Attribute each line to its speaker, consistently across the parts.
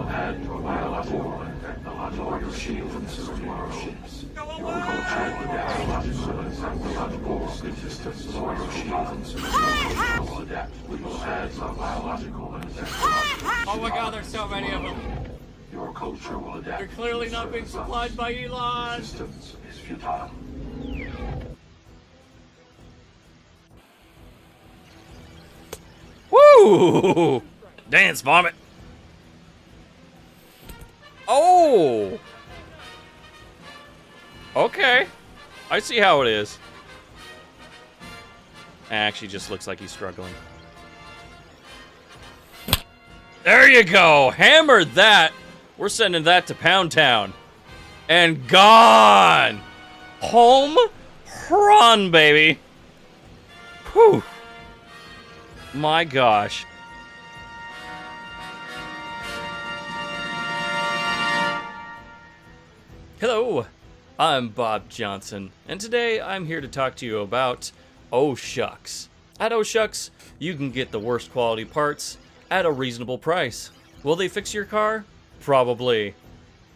Speaker 1: add your biological and technological shields to your ships. Your biological and technological statistics to your shields will adapt with your ads of biological and technological.
Speaker 2: Oh my god, there's so many of them.
Speaker 1: Your culture will adapt.
Speaker 2: They're clearly not being supplied by Elon.
Speaker 1: Resistance is futile.
Speaker 3: Woo! Dance vomit. Oh! Okay. I see how it is. Actually, just looks like he's struggling. There you go. Hammer that. We're sending that to Pound Town. And gone. Home run, baby. Whew. My gosh. Hello, I'm Bob Johnson, and today I'm here to talk to you about Oh Shucks. At Oh Shucks, you can get the worst quality parts at a reasonable price. Will they fix your car? Probably.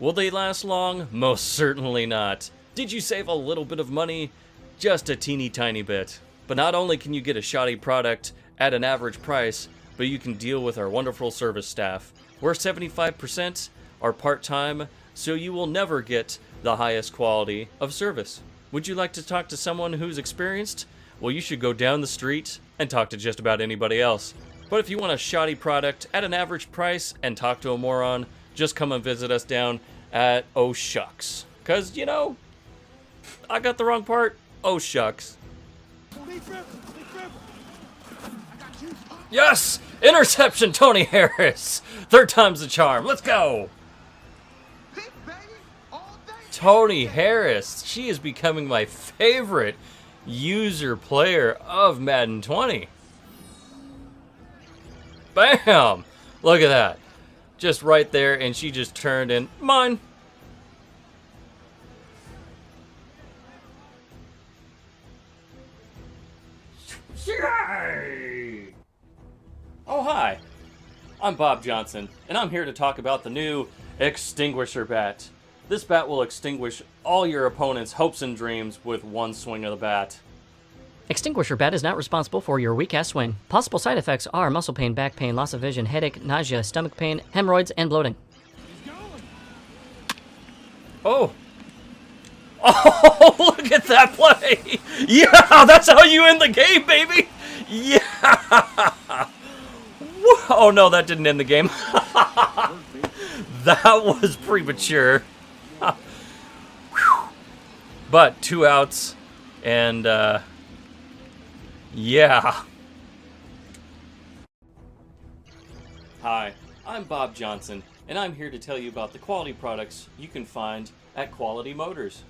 Speaker 3: Will they last long? Most certainly not. Did you save a little bit of money? Just a teeny tiny bit. But not only can you get a shoddy product at an average price, but you can deal with our wonderful service staff. We're 75% are part-time, so you will never get the highest quality of service. Would you like to talk to someone who's experienced? Well, you should go down the street and talk to just about anybody else. But if you want a shoddy product at an average price and talk to a moron, just come and visit us down at Oh Shucks. 'Cause, you know, I got the wrong part. Oh Shucks. Yes! Interception, Tony Harris! Third time's the charm. Let's go! Tony Harris. She is becoming my favorite user player of Madden 20. Bam! Look at that. Just right there, and she just turned in mine. Yay! Oh, hi. I'm Bob Johnson, and I'm here to talk about the new Extinguisher Bat. This bat will extinguish all your opponent's hopes and dreams with one swing of the bat.
Speaker 4: Extinguisher Bat is not responsible for your weak-ass swing. Possible side effects are muscle pain, back pain, loss of vision, headache, nausea, stomach pain, hemorrhoids, and bloating.
Speaker 3: Oh. Oh, look at that play. Yeah, that's how you end the game, baby. Yeah. Oh, no, that didn't end the game. That was premature. But 2 outs, and yeah. Hi, I'm Bob Johnson, and I'm here to tell you about the quality products you can find at Quality Motors.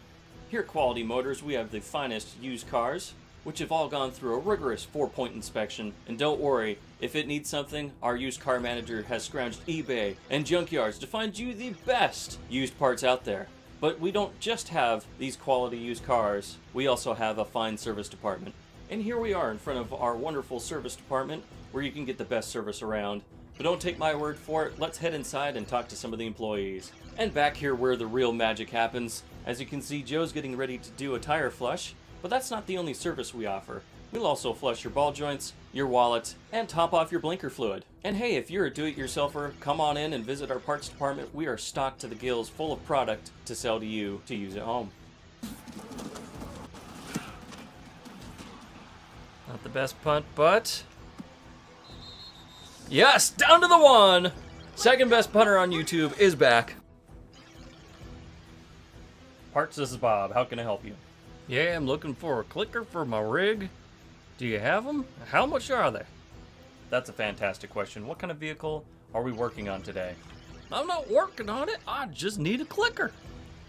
Speaker 3: Here at Quality Motors, we have the finest used cars, which have all gone through a rigorous 4-point inspection. And don't worry, if it needs something, our used car manager has scrounged eBay and junkyards to find you the best used parts out there. But we don't just have these quality used cars, we also have a fine service department. And here we are in front of our wonderful service department where you can get the best service around. But don't take my word for it, let's head inside and talk to some of the employees. And back here where the real magic happens, as you can see, Joe's getting ready to do a tire flush, but that's not the only service we offer. We'll also flush your ball joints, your wallet, and top off your blinker fluid. And hey, if you're a do-it-yourselfer, come on in and visit our parts department. We are stocked to the gills full of product to sell to you to use at home. Not the best punt, but... yes, down to the one! Second best punter on YouTube is back. Parts, this is Bob. How can I help you? Yeah, I'm looking for a clicker for my rig. Do you have them? How much are they? That's a fantastic question. What kind of vehicle are we working on today? I'm not working on it. I just need a clicker.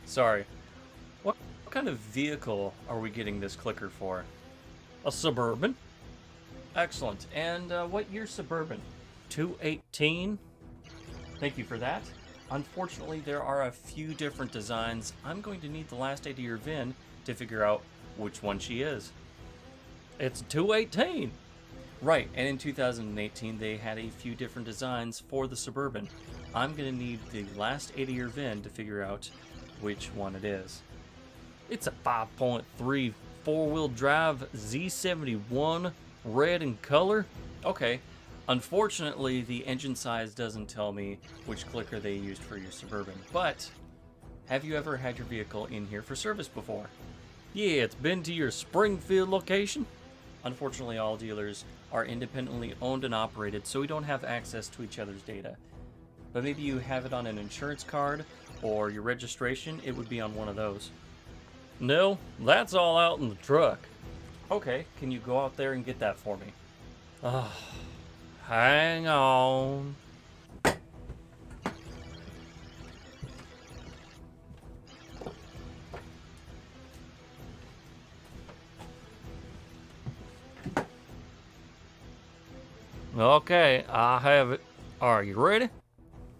Speaker 3: Sorry. What kind of vehicle are we getting this clicker for? A Suburban. Excellent. And what year Suburban? 218. Thank you for that. Unfortunately, there are a few different designs. I'm going to need the last 8 of your VIN to figure out which one she is. It's 218. Right, and in 2018 they had a few different designs for the Suburban. I'm gonna need the last 8 of your VIN to figure out which one it is. It's a 5.3 four-wheel drive Z71, red in color. Okay, unfortunately the engine size doesn't tell me which clicker they used for your Suburban, but have you ever had your vehicle in here for service before? Yeah, it's been to your Springfield location. Unfortunately, all dealers are independently owned and operated, so we don't have access to each other's data. But maybe you have it on an insurance card or your registration, it would be on one of those. No, that's all out in the truck. Okay, can you go out there and get that for me? Hang on. Okay, I have it. Are you ready?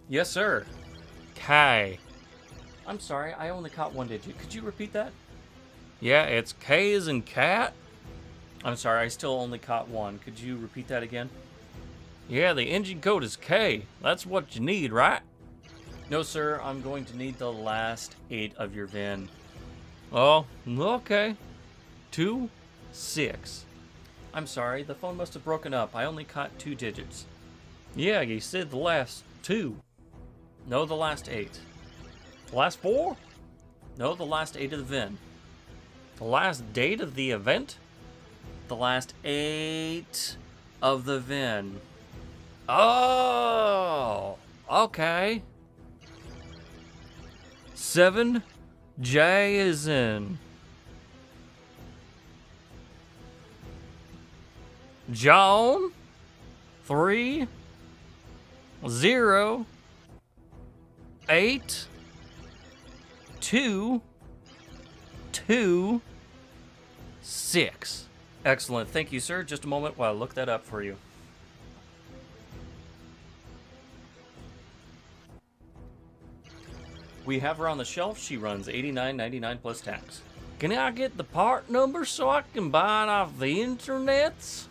Speaker 3: Yes, sir. K. I'm sorry, I only caught one digit. Could you repeat that? Yeah, it's K as in cat. I'm sorry, I still only caught one. Could you repeat that again? Yeah, the engine code is K. That's what you need, right? No, sir, I'm going to need the last 8 of your VIN. Oh, okay. 2, 6. I'm sorry, the phone must have broken up. I only caught 2 digits. Yeah, you said the last 2. No, the last 8. The last 4? No, the last 8 of the VIN. The last date of the event? The last 8 of the VIN. Oh, okay. 7, J is in John. 3, 0, 8, 2, 2, 6. Excellent. Thank you, sir. Just a moment while I look that up for you. We have her on the shelf. She runs $89.99 plus tax. Can I get the part number so I can buy it off the internets?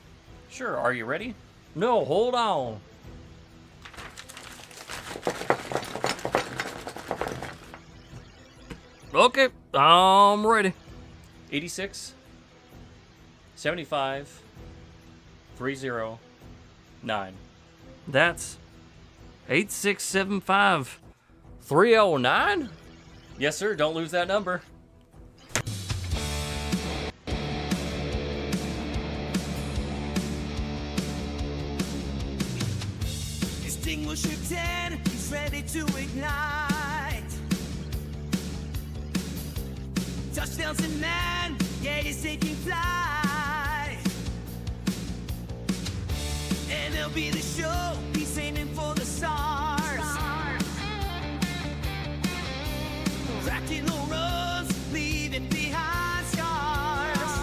Speaker 3: Sure. Are you ready? No, hold on. Okay, I'm ready. 86, 75, 309. That's 8675 309? Yes, sir. Don't lose that number.
Speaker 5: Extinguisher 10 is ready to ignite. Touchdowns in man, yeah, he's taking flight. And there'll be the show, he's aiming for the stars. Cracking the runs, leaving behind scars.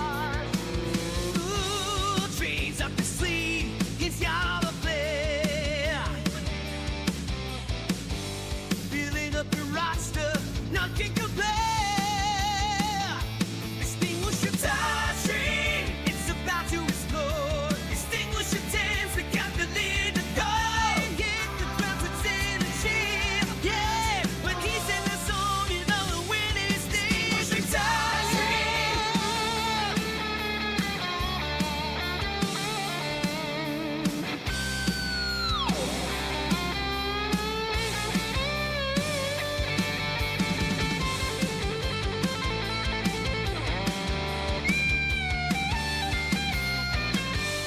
Speaker 5: Ooh, dreams up his sleeve, he's got all the flair. Filling up your roster, none can compare. Extinguish your touching, it's about to explode. Extinguish your tens, they got the lead to go. Hit the ground to in a chill, yeah. When he's in the zone, you know the win is extinguish your touching.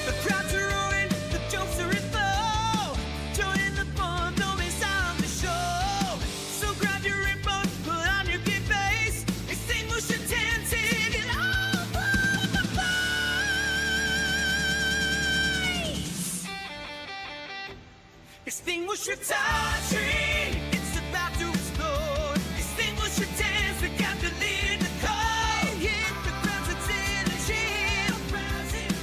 Speaker 5: The crowds are roaring, the jokes are in flow. Join the fun, don't miss out on the show. So grab your info, put on your good face. Extinguish your tents, hit it all for the place. Extinguish your touching, it's about to explode. Extinguish your tents, they got the lead to code. Hit the ground, it's in a chill.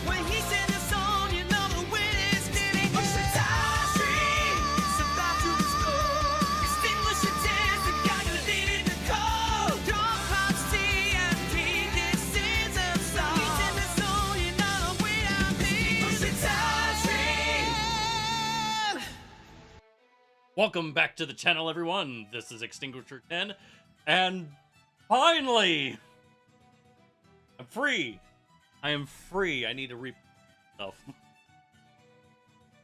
Speaker 5: When he's in the zone, you know the win is getting. Extinguish your touching, it's about to explode. Extinguish your tents, they got the lead to code. Don't pop CMP, this is a song. He's in the zone, you know the win. Extinguish your touching.
Speaker 3: Welcome back to the channel, everyone. This is Extinguisher 10, and finally, I'm free. I am free. I need to repeat myself.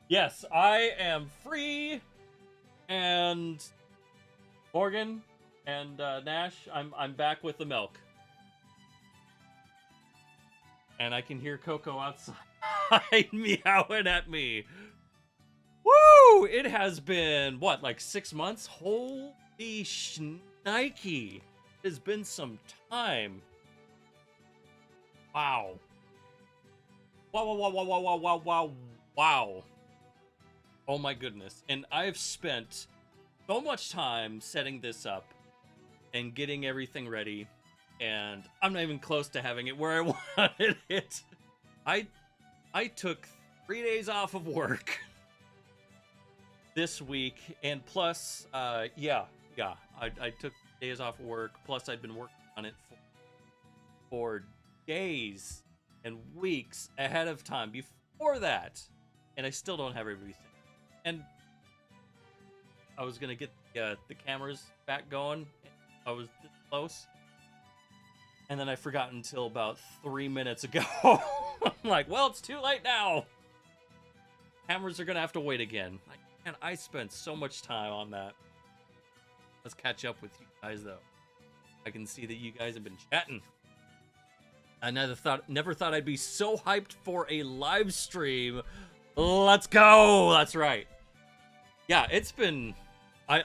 Speaker 3: Yes, I am free, and Morgan and Nash, I'm back with the milk, and I can hear Coco outside meowing at me. Woo! It has been, what, like 6 months? Holy shnikey. It has been some time. Wow. Wow. Oh my goodness. And I've spent so much time setting this up and getting everything ready, and I'm not even close to having it where I wanted it. I took 3 days off of work this week, and plus, I took days off of work, plus I'd been working on it for days and weeks ahead of time before that, and I still don't have everything. And I was gonna get the cameras back going. I was this close, and then I forgot until about 3 minutes ago. I'm like, well, it's too late now. Cameras are gonna have to wait again. And I spent so much time on that. Let's catch up with you guys, though. I can see that you guys have been chatting. I never thought I'd be so hyped for a live stream. Let's go! That's right. Yeah, it's been... I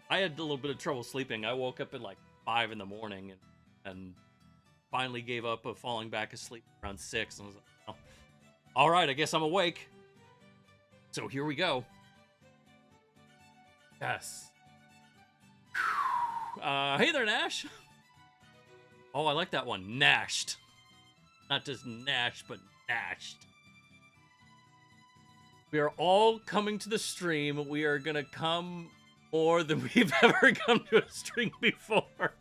Speaker 3: had a little bit of trouble sleeping. I woke up at like 5 in the morning and finally gave up of falling back asleep around 6. And was like, oh, all right, I guess I'm awake. So here we go. Yes. Hey there, Nash. Oh, I like that one. Nashed. Not just Nash, but Nashed. We are all coming to the stream. We are going to come more than we've ever come to a stream before.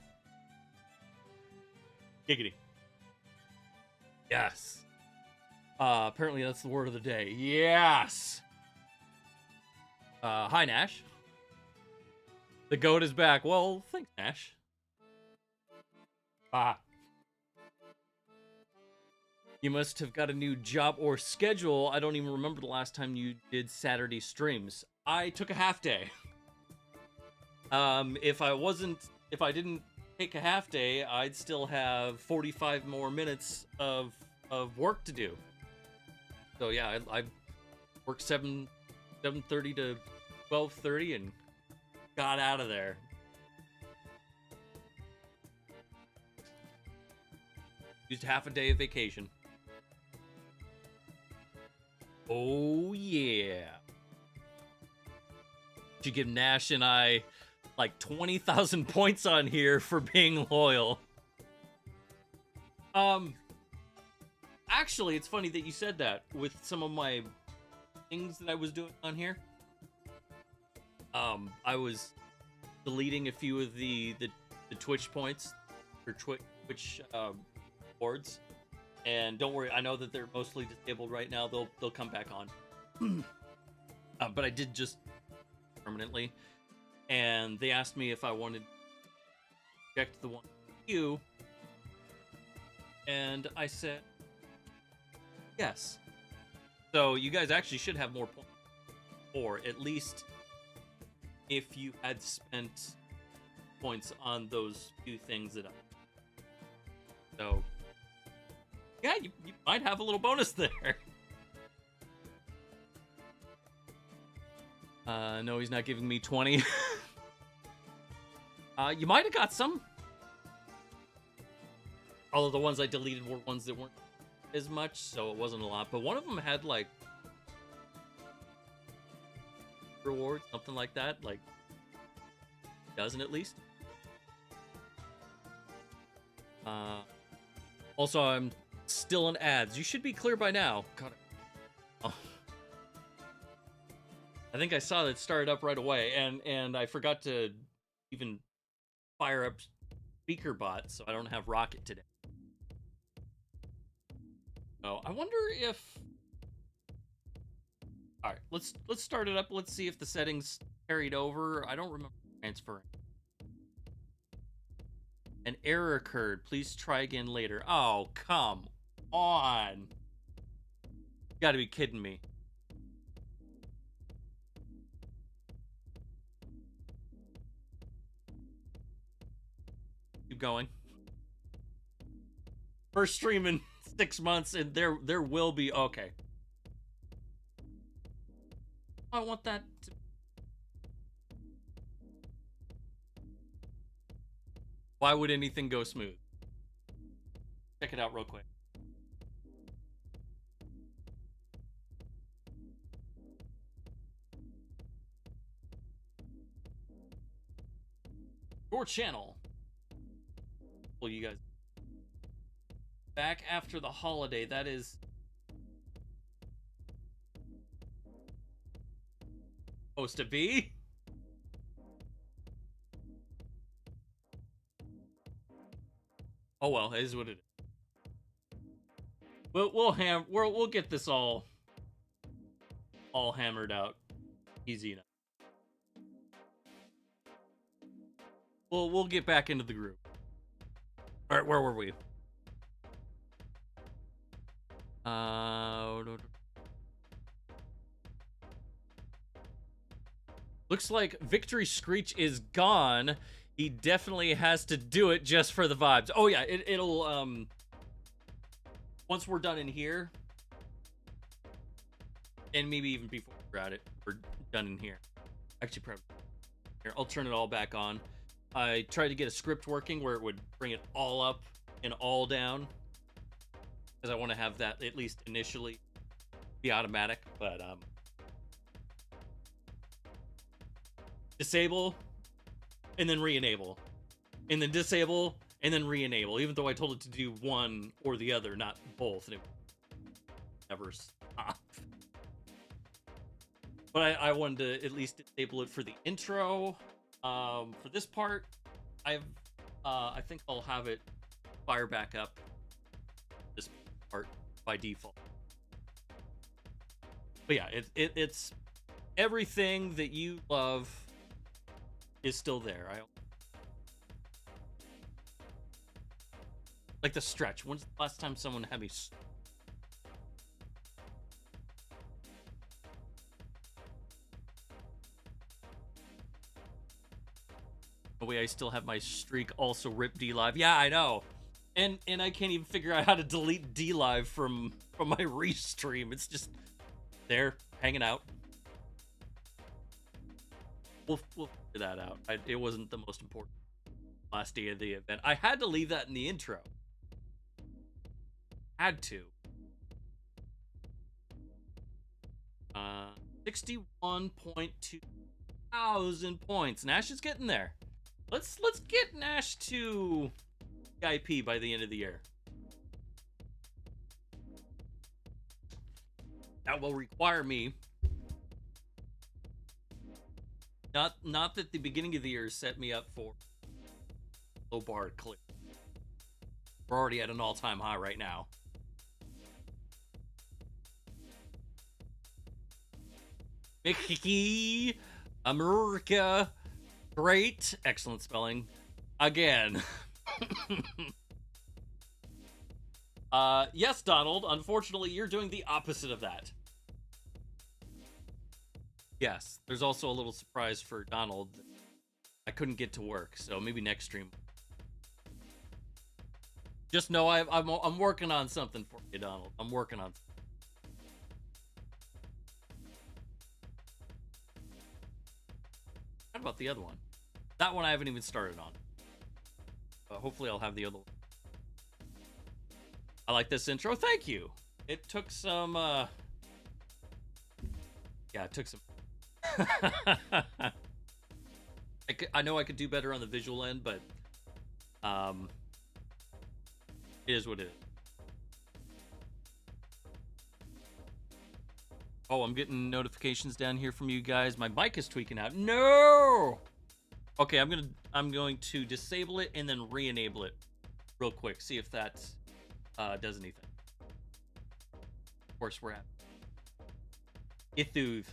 Speaker 3: Giggity. Yes. Apparently that's the word of the day. Yes. Hi, Nash. The goat is back. Well, thanks, Nash. You must have got a new job or schedule. I don't even remember the last time you did Saturday streams. I took a half day. If I didn't take a half day, I'd still have 45 more minutes of work to do. So yeah, I worked 7:30 to 12:30 and got out of there. Used half a day of vacation. Oh yeah. Should give Nash and I like 20,000 points on here for being loyal. Actually, it's funny that you said that with some of my things that I was doing on here. I was deleting a few of the Twitch points or Twitch boards, and don't worry, I know that they're mostly disabled right now. They'll come back on. But I did just permanently, and they asked me if I wanted to reject the one with you, and I said yes. So you guys actually should have more points, or at least if you had spent points on those few things that so yeah, you might have a little bonus there. No, he's not giving me 20. You might have got some. Although the ones I deleted were ones that weren't as much, so it wasn't a lot. But one of them had like rewards, something like that, like a dozen at least. Also, I'm still on ads. You should be clear by now. God. Oh. I think I saw that started up right away, and I forgot to even fire up SpeakerBot, so I don't have Rocket today. Oh, I wonder if All right, let's start it up. Let's see if the settings carried over. I don't remember transferring. An error occurred. Please try again later. Oh, come on. You gotta be kidding me. Keep going. First stream in 6 months, and there will be okay. I want that to... Why would anything go smooth? Check it out real quick. Your channel. Well, you guys back after the holiday. That is supposed to be. Oh well, it is what it is. We'll get this all hammered out easy enough. We'll get back into the groove. All right, where were we? Looks like Victory Screech is gone. He definitely has to do it just for the vibes. Oh yeah, it'll once we're done in here, and maybe even before we're at it, we're done in here. Actually, probably here. I'll turn it all back on. I tried to get a script working where it would bring it all up and all down, because I want to have that at least initially be automatic. But disable and then re-enable, and then disable and then re-enable, even though I told it to do one or the other, not both, and it never stopped. But I wanted to at least disable it for the intro. For this part, I think I'll have it fire back up this part by default. But yeah, it's everything that you love is still there. Like the stretch. When's the last time someone had me? Oh wait, I still have my streak also rip DLive. Yeah, I know. And I can't even figure out how to delete DLive from my restream. It's just there, hanging out. We'll figure that out. It wasn't the most important last day of the event. I had to leave that in the intro. Had to. 61.2 thousand points. Nash is getting there. Let's get Nash to VIP by the end of the year. That will require me. Not that the beginning of the year set me up for low bar clear. We're already at an all-time high right now. Mickey, America, great, excellent spelling, again. Yes, Donald, unfortunately, you're doing the opposite of that. Yes, there's also a little surprise for Donald. I couldn't get to work, so maybe next stream. Just know I'm working on something for you, Donald. I'm working on. How about the other one? That one I haven't even started on. Hopefully I'll have the other one. I like this intro. Thank you. It took some. Yeah, it took some. I know I could do better on the visual end, but it is what it is. Oh, I'm getting notifications down here from you guys. My mic is tweaking out. No. Okay, I'm going to disable it and then re-enable it real quick. See if that does anything. Of course, we're at. Ithuv.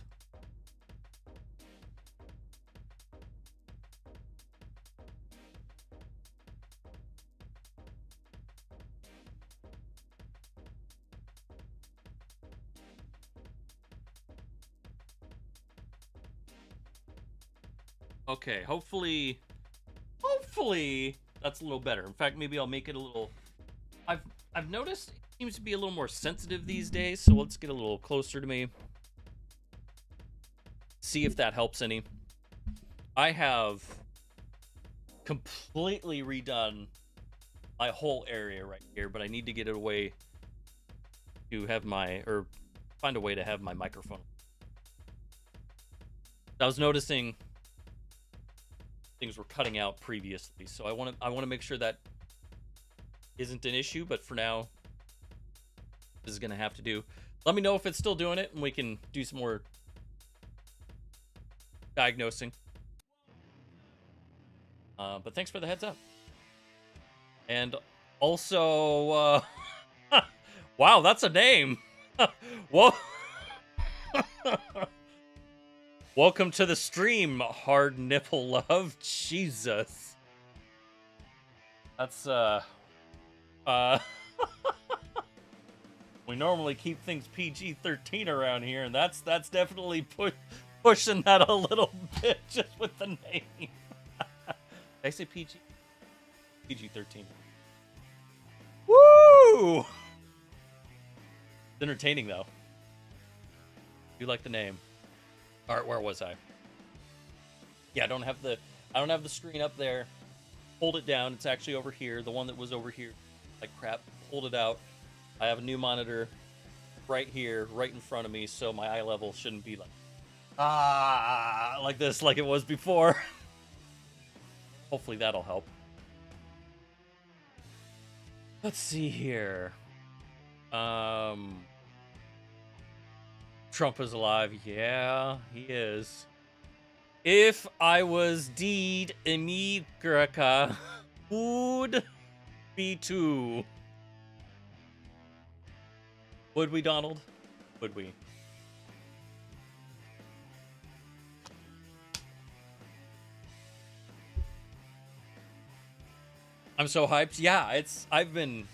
Speaker 3: Okay, hopefully that's a little better. In fact, maybe I'll make it a little. I've noticed it seems to be a little more sensitive these days, so let's get a little closer to me. See if that helps any. I have completely redone my whole area right here, but I need to get it away to have find a way to have my microphone. I was noticing things were cutting out previously, so I want to make sure that isn't an issue, but for now this is gonna have to do. Let me know if it's still doing it and we can do some more diagnosing. But thanks for the heads up. And also wow, that's a name. Whoa. Welcome to the stream, Hard Nipple Love. Jesus. That's we normally keep things PG-13 around here, and that's definitely pushing that a little bit just with the name. Did I say PG? PG-13. Woo! It's entertaining though. You like the name. All right, where was I? Yeah, I don't have the screen up there. Hold it down. It's actually over here. The one that was over here, like crap. Hold it out. I have a new monitor right here, right in front of me, so my eye level shouldn't be like this, like it was before. Hopefully that'll help. Let's see here. Trump is alive. Yeah, he is. If I was deed America, would be too. Would we, Donald? Would we? I'm so hyped. Yeah, I've been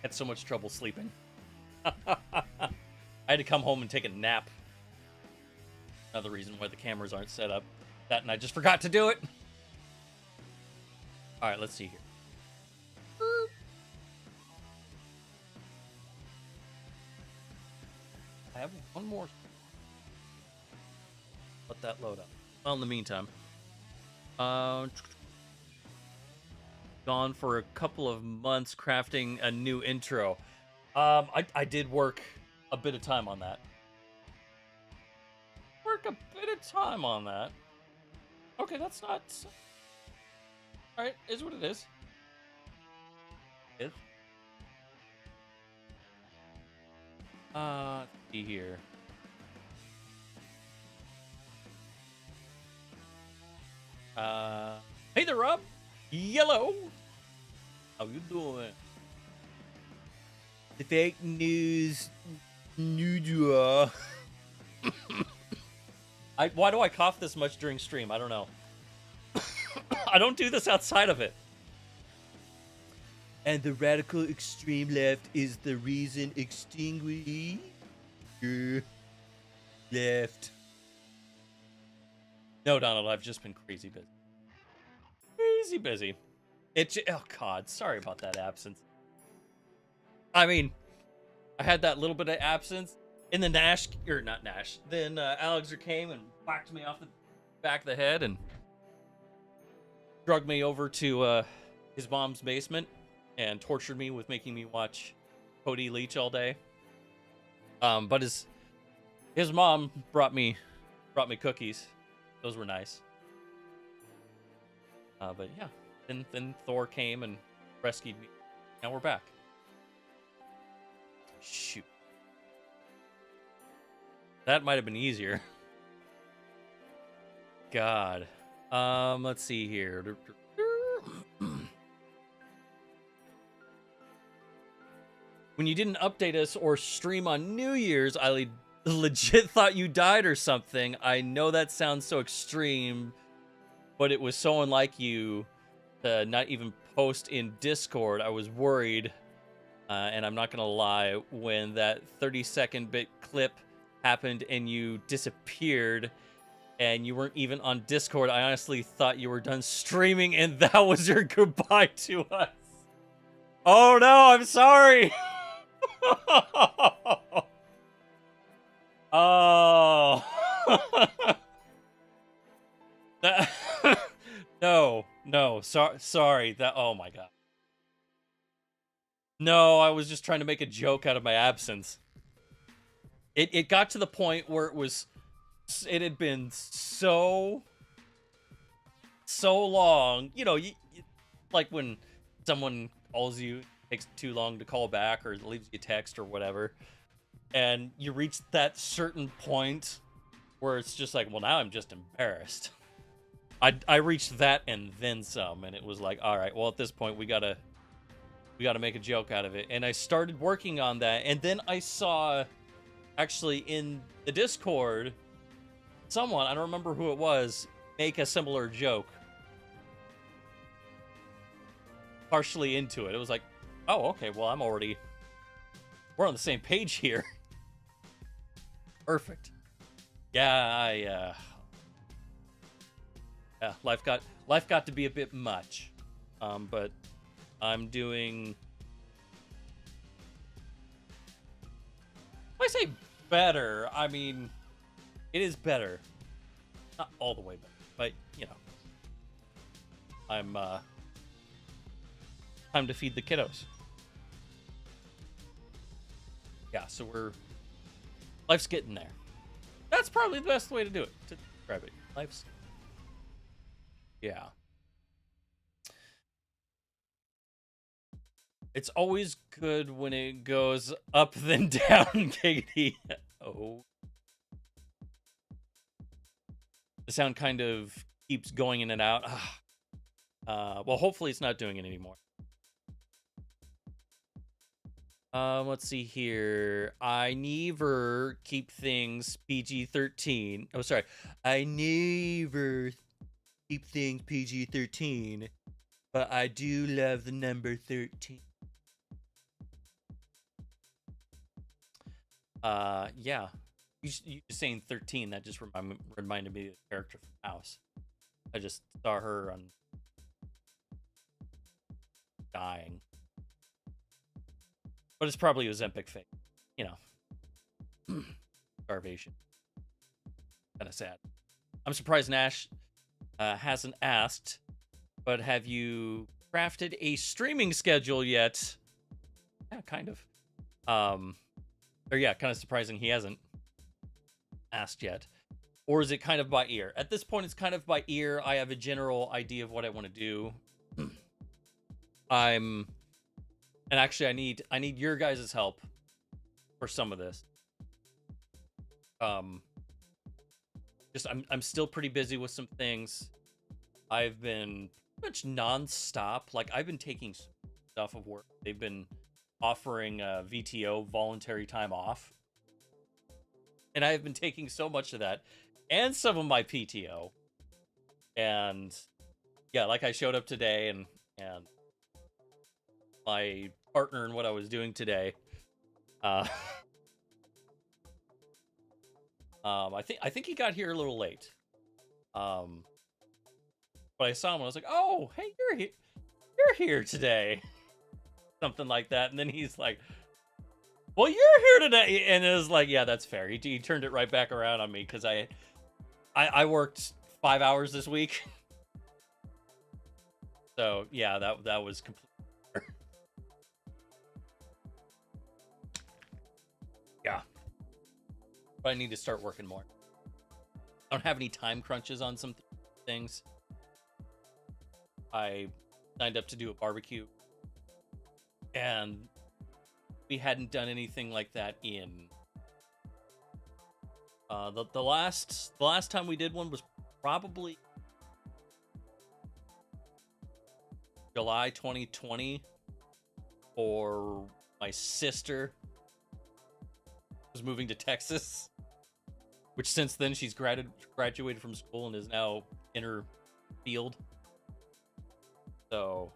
Speaker 3: had so much trouble sleeping. I had to come home and take a nap. Another reason why the cameras aren't set up. That, and I just forgot to do it. All right, let's see here. I have one more. Let that load up. Well, in the meantime, gone for a couple of months crafting a new intro. I did work a bit of time on that. Okay, that's not. All right, is what it is. Let's see here. Hey there, Rob. Yellow. How you doing? The fake news. Why do I cough this much during stream? I don't know. I don't do this outside of it. And the radical extreme left is the reason extinguish left. No, Donald, I've just been crazy busy. Crazy busy. Oh God, sorry about that absence. I mean, I had that little bit of absence, and then Then Alexer came and whacked me off the back of the head and drugged me over to his mom's basement and tortured me with making me watch Cody Leach all day. But his mom brought me cookies. Those were nice. But yeah, then Thor came and rescued me. Now we're back. Shoot. That might have been easier. God. Let's see here. When you didn't update us or stream on New Year's, I legit thought you died or something. I know that sounds so extreme, but it was so unlike you to not even post in Discord. I was worried, and I'm not gonna lie, when that 30-second bit clip happened and you disappeared and you weren't even on Discord, I honestly thought you were done streaming and that was your goodbye to us. Oh no, I'm sorry. Oh. No, sorry. That, oh my god. No, I was just trying to make a joke out of my absence. It got to the point where it had been so long. You know, like when someone calls you, takes too long to call back or leaves you a text or whatever, and you reach that certain point where it's just like, well, now I'm just embarrassed. I reached that and then some, and it was like, all right, well, at this point we gotta make a joke out of it. And I started working on that, and then I saw, actually in the Discord, someone, I don't remember who it was, make a similar joke. Partially into it. It was like, oh, okay, well, we're on the same page here. Perfect. Yeah, yeah, life got to be a bit much. But I'm doing, when I say better, I mean, it is better. Not all the way better, but, you know. I'm, time to feed the kiddos. Yeah, so life's getting there. That's probably the best way to do it, to describe it. Life's, yeah. It's always good when it goes up then down, Katie. Oh. The sound kind of keeps going in and out. Well, hopefully it's not doing it anymore. Let's see here. I never keep things PG-13. Oh, sorry. I never keep things PG-13, but I do love the number 13. Yeah. You just saying 13, that just reminded me of the character from House. I just saw her on dying. But it's probably Ozempic fake. You know. Starvation. Kind of sad. I'm surprised Nash hasn't asked, but have you crafted a streaming schedule yet? Yeah, kind of. Or yeah, kind of surprising he hasn't asked yet. Or is it kind of by ear? At this point, it's kind of by ear. I have a general idea of what I want to do. And actually, I need your guys' help for some of this. I'm still pretty busy with some things. I've been pretty much non-stop. Like, I've been taking stuff of work. They've been offering VTO, voluntary time off. And I've been taking so much of that and some of my PTO. And yeah, like I showed up today and my partner in what I was doing today. I think he got here a little late. But I saw him and I was like, "Oh, hey, you're here today." Something like that. And then he's like, "Well, you're here today." And it was like, "Yeah, that's fair." He turned it right back around on me because I worked 5 hours this week. So yeah, that was completely fair. Yeah. But I need to start working more. I don't have any time crunches on some things. I signed up to do a barbecue, and we hadn't done anything like that in the last time we did one was probably July 2020, or my sister was moving to Texas. which since then she's graduated from school and is now in her field. So,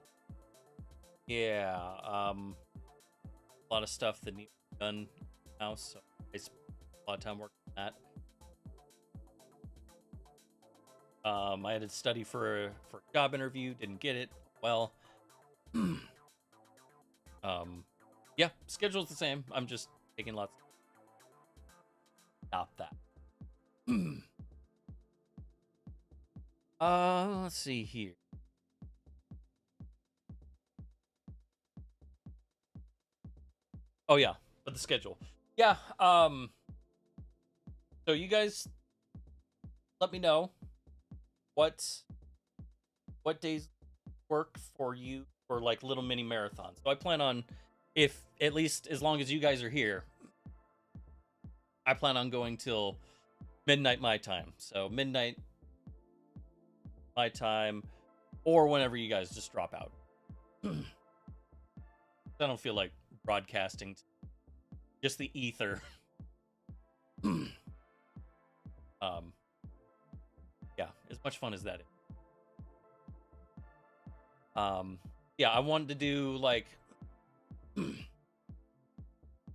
Speaker 3: yeah, a lot of stuff that needs to be done now, so I spent a lot of time working on that. I had to study for a job interview, didn't get it. Well, yeah, schedule's the same. I'm just taking lots. Stop that. Let's see here. Oh yeah, but the schedule. Yeah, so you guys let me know what days work for you for like little mini marathons. So I plan on, if at least as long as you guys are here, I plan on going till midnight my time. So midnight my time, or whenever you guys just drop out. I don't feel like broadcasting just the ether. Yeah, as much fun as that is. Yeah, I wanted to do like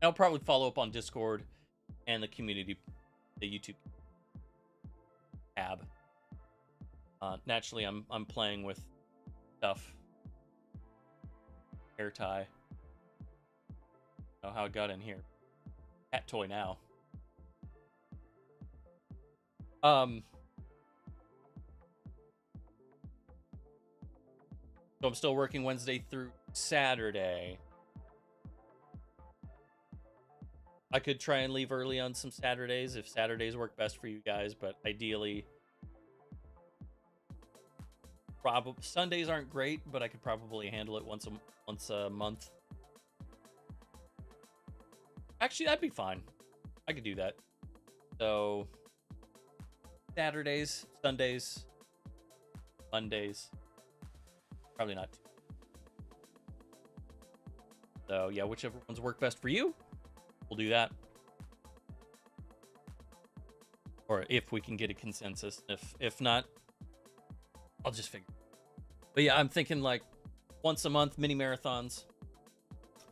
Speaker 3: I'll probably follow up on Discord and the community, the YouTube tab. Naturally, I'm playing with stuff. Hair tie. Know how it got in here. Cat toy now. So I'm still working Wednesday through Saturday. I could try and leave early on some Saturdays if Saturdays work best for you guys, but ideally, probably Sundays aren't great, but I could probably handle it once a month. Actually, that'd be fine. I could do that. So Saturdays, Sundays, Mondays. Probably not. So yeah, whichever ones work best for you, we'll do that. Or if we can get a consensus. If not, I'll just figure. But yeah, I'm thinking like once a month mini marathons.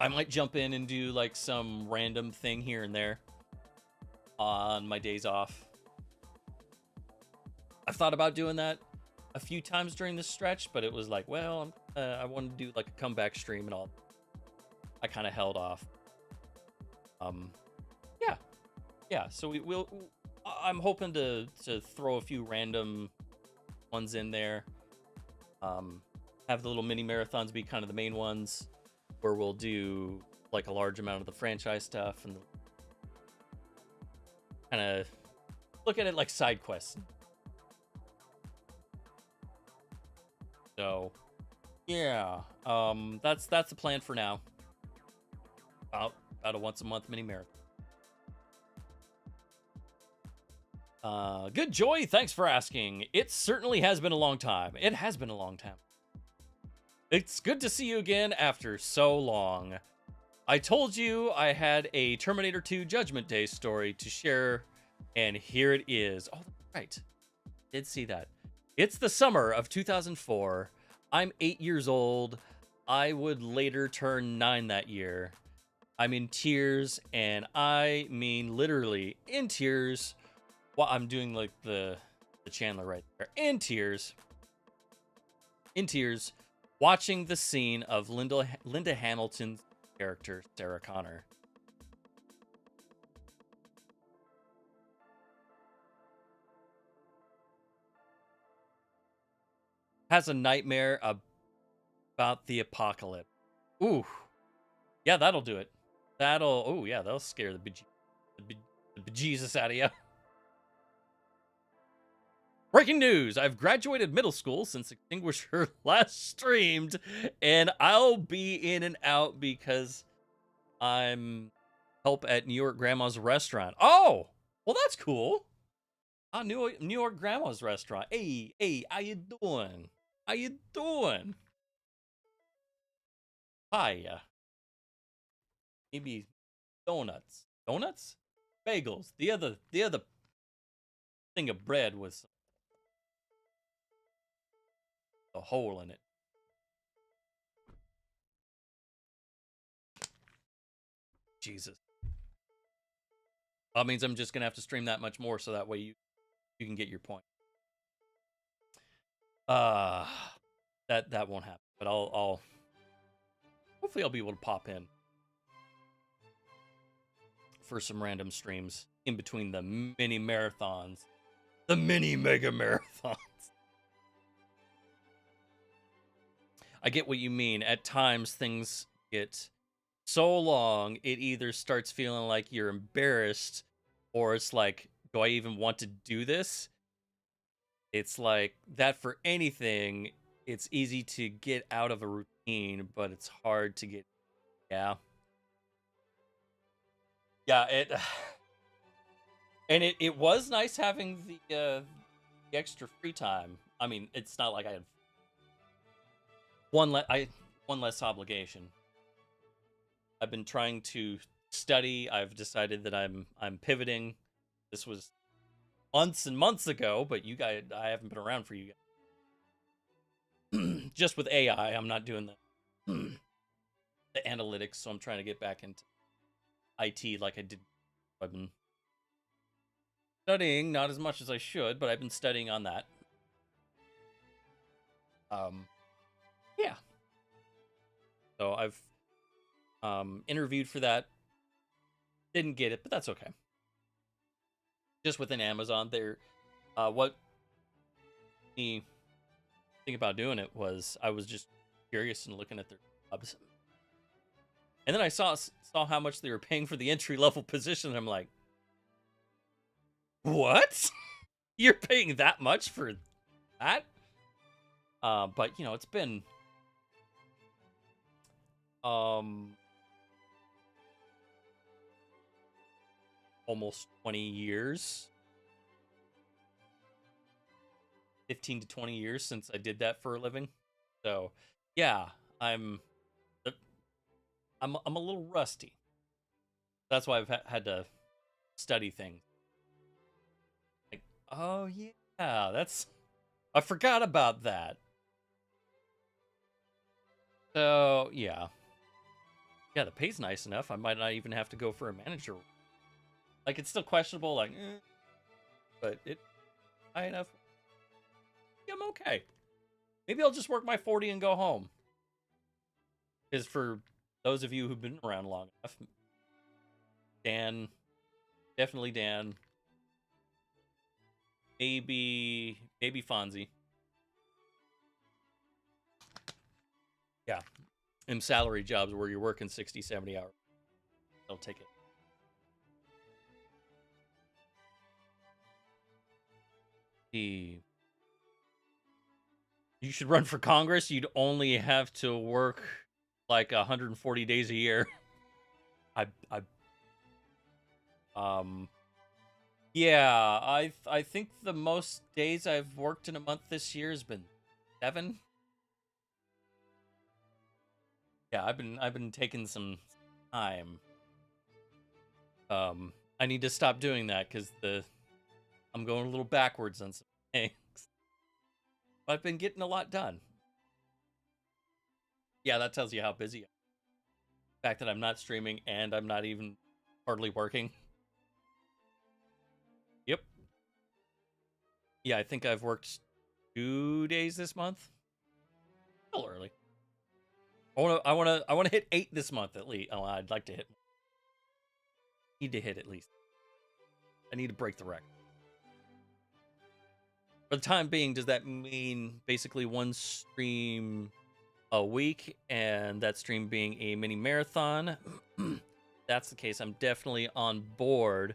Speaker 3: I might jump in and do like some random thing here and there on my days off. I've thought about doing that a few times during this stretch, but it was like, well, I wanted to do like a comeback stream and all. I kind of held off. Yeah. So we'll. I'm hoping to throw a few random ones in there. Have the little mini marathons be kind of the main ones, where we'll do like a large amount of the franchise stuff and kind of look at it like side quests. So, yeah, that's the plan for now. About a once a month mini marathon. Good Joy, thanks for asking. It certainly has been a long time. It has been a long time. It's good to see you again after so long. I told you I had a Terminator 2 Judgment Day story to share, and here it is. Oh, right. Did see that. It's the summer of 2004. I'm 8 years old. I would later turn 9 that year. I'm in tears, and I mean literally in tears. Well, I'm doing like the Chandler right there. In tears, watching the scene of Linda Hamilton's character, Sarah Connor. Has a nightmare about the apocalypse. Ooh. Yeah, that'll do it. That'll scare the bejesus out of you. Breaking news! I've graduated middle school since Extinguisher last streamed, and I'll be in and out because I'm help at New York Grandma's restaurant. Oh! Well, that's cool. New York Grandma's restaurant. Hey, how you doing? How you doing? Hi. Maybe donuts. Donuts? Bagels. The other thing of bread with a hole in it. Jesus. That means I'm just gonna have to stream that much more so that way you can get your point. That won't happen. But I'll hopefully I'll be able to pop in for some random streams in between the mini marathons. The mini mega marathons. I get what you mean. At times things get so long, it either starts feeling like you're embarrassed or it's like, do I even want to do this? It's like that for anything. It's easy to get out of a routine, but it's hard to get. Yeah. Yeah, it was nice having the extra free time. I mean, it's not like I had one less obligation. I've been trying to study. I've decided that I'm pivoting. This was months and months ago, but you guys, I haven't been around for you guys. Just with AI, I'm not doing the analytics, so I'm trying to get back into IT like I did. I've been studying, not as much as I should, but I've been studying on that. Yeah. So I've interviewed for that. Didn't get it, but that's okay. Just within Amazon, there, what me think about doing it was I was just curious and looking at their jobs, and then I saw how much they were paying for the entry level position. And I'm like, what? You're paying that much for that? But you know, it's been almost 20 years, 15 to 20 years since I did that for a living. So yeah, I'm a little rusty. That's why I've had to study things. Like, oh yeah, I forgot about that. So yeah, the pay's nice enough. I might not even have to go for a manager. Like, it's still questionable, like, but it high enough. Yeah, I'm okay. Maybe I'll just work my 40 and go home. Because for those of you who've been around long enough, Dan, definitely Dan, maybe Fonzie. Yeah. In salary jobs where you're working 60, 70 hours. They'll take it. You should run for Congress. You'd only have to work like 140 days a year. Yeah, I think the most days I've worked in a month this year has been 7. Yeah, I've been taking some time. I need to stop doing that because I'm going a little backwards on some things. But I've been getting a lot done. Yeah, that tells you how busy I am. The fact that I'm not streaming and I'm not even hardly working. Yep. Yeah, I think I've worked 2 days this month. Still early. I want to hit 8 this month at least. Oh, I'd like to hit. Need to hit at least. I need to break the record. For the time being, does that mean basically one stream a week, and that stream being a mini marathon? That's the case. I'm definitely on board,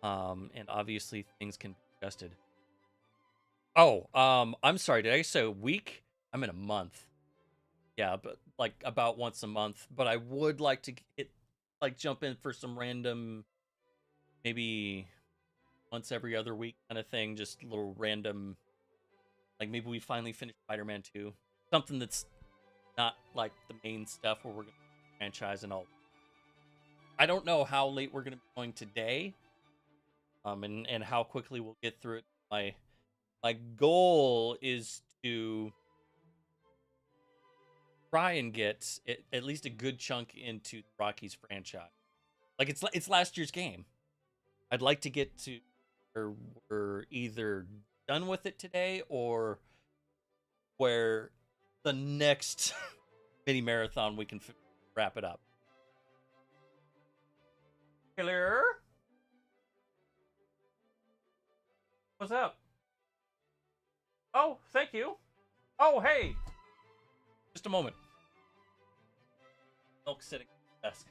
Speaker 3: and obviously things can be adjusted. Oh, I'm sorry. Did I say a week? I'm in a month. Yeah, but like about once a month. But I would like to jump in for some random, maybe once every other week kind of thing, just a little random, like maybe we finally finish Spider-Man 2. Something that's not like the main stuff where we're going to franchise and all. I don't know how late we're going to be going today, and how quickly we'll get through it. My goal is to try and get at least a good chunk into the Rockies franchise. Like it's last year's game. I'd like to get to where we're either done with it today or where the next mini marathon we can wrap it up. Hello? What's up? Oh, thank you. Oh, hey. Just a moment. Milk sitting at the desk.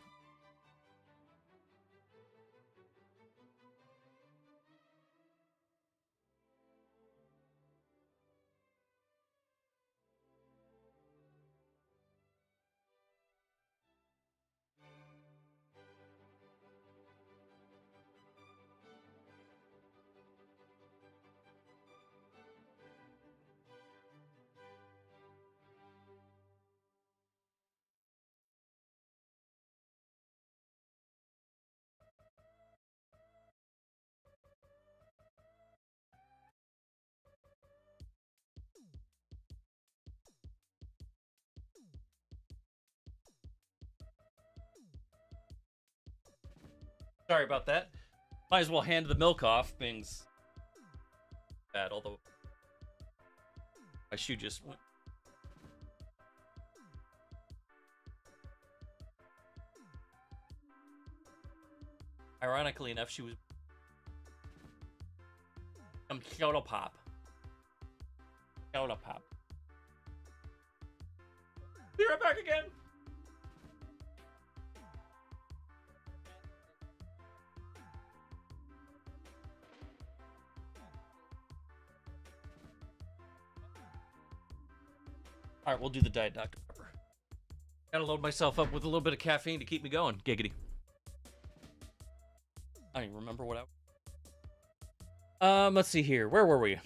Speaker 3: Sorry about that. Might as well hand the milk off. Things bad, although my shoe just went. Ironically enough, she was some soda pop. Soda pop. Be right back again. All right, we'll do the Diet Dr. Pepper. Gotta load myself up with a little bit of caffeine to keep me going. Giggity. I don't even remember what let's see here. Where were we?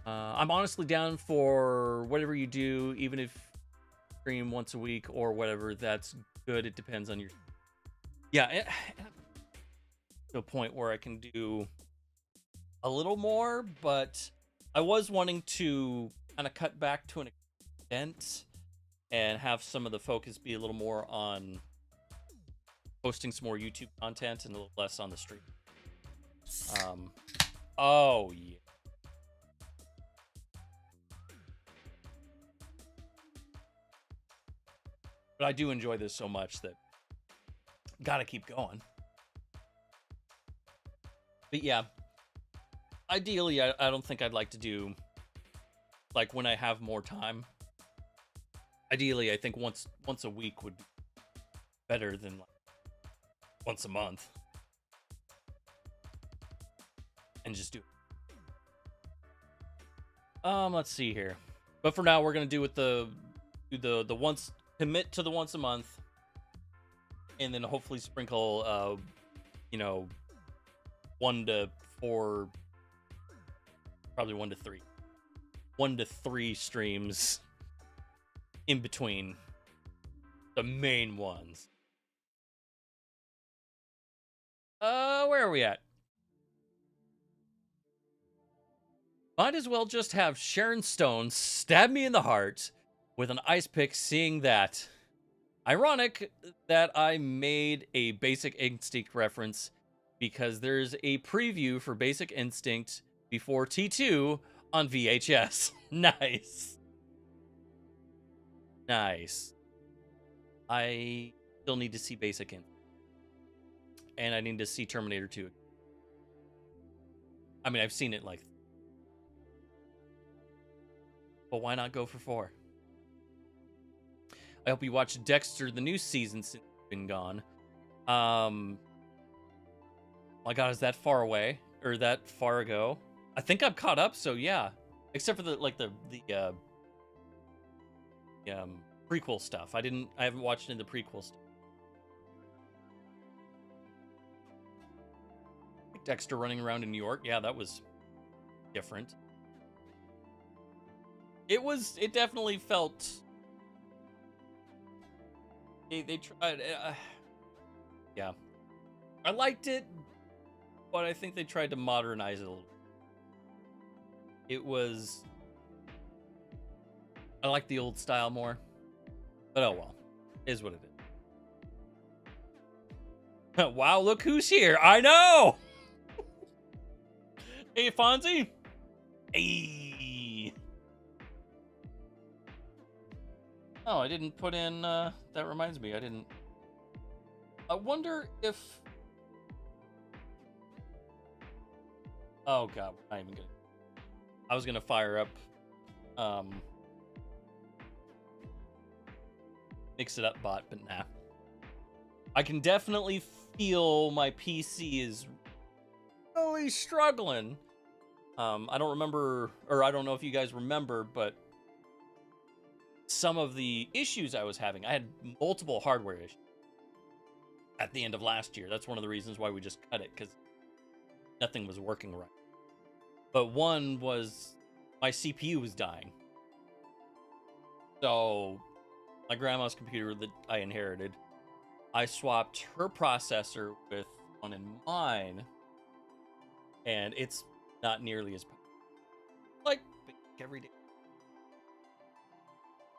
Speaker 3: I'm honestly down for whatever you do, even if you stream once a week or whatever. That's good. It depends on your. Yeah, to a point where I can do a little more, but I was wanting to kind of cut back to an extent and have some of the focus be a little more on posting some more YouTube content and a little less on the stream. Oh yeah. But I do enjoy this so much that gotta keep going. But yeah, ideally, I don't think I'd like to do, like, when I have more time. Ideally, I think once a week would be better than like once a month. And just do it. Let's see here. But for now, we're gonna do with the once, commit to the once a month, and then hopefully sprinkle 1 to 4, probably 1 to 3. 1 to 3 streams in between the main ones. Where are we at? Might as well just have Sharon Stone stab me in the heart with an ice pick, seeing that. Ironic that I made a Basic Instinct reference because there's a preview for Basic Instinct before T2 on VHS. Nice. Nice. I still need to see Basic Instinct. And I need to see Terminator 2. I mean, I've seen it like... But why not go for 4? I hope you watched Dexter, the new season, since it's been gone. My God, is that far away? Or that far ago? I think I'm caught up, so yeah. Except for the prequel stuff. I haven't watched any of the prequel stuff. Dexter running around in New York. Yeah, that was different. It definitely felt... They tried... yeah. I liked it, but I think they tried to modernize it a little. It was... I like the old style more. But oh well. It is what it is. Wow, look who's here. I know! Hey, Fonzie. Hey. Oh, I didn't put in, that reminds me, I wonder if... Oh god, I'm not even gonna... I was gonna fire up, Mix It Up bot, but nah. I can definitely feel my PC is really struggling. I don't remember, or I don't know if you guys remember, but some of the issues I was having, I had multiple hardware issues at the end of last year. That's one of the reasons why we just cut it, because nothing was working right. But one was my CPU was dying. So my grandma's computer that I inherited, I swapped her processor with one in mine, and it's not nearly as powerful. Like every day.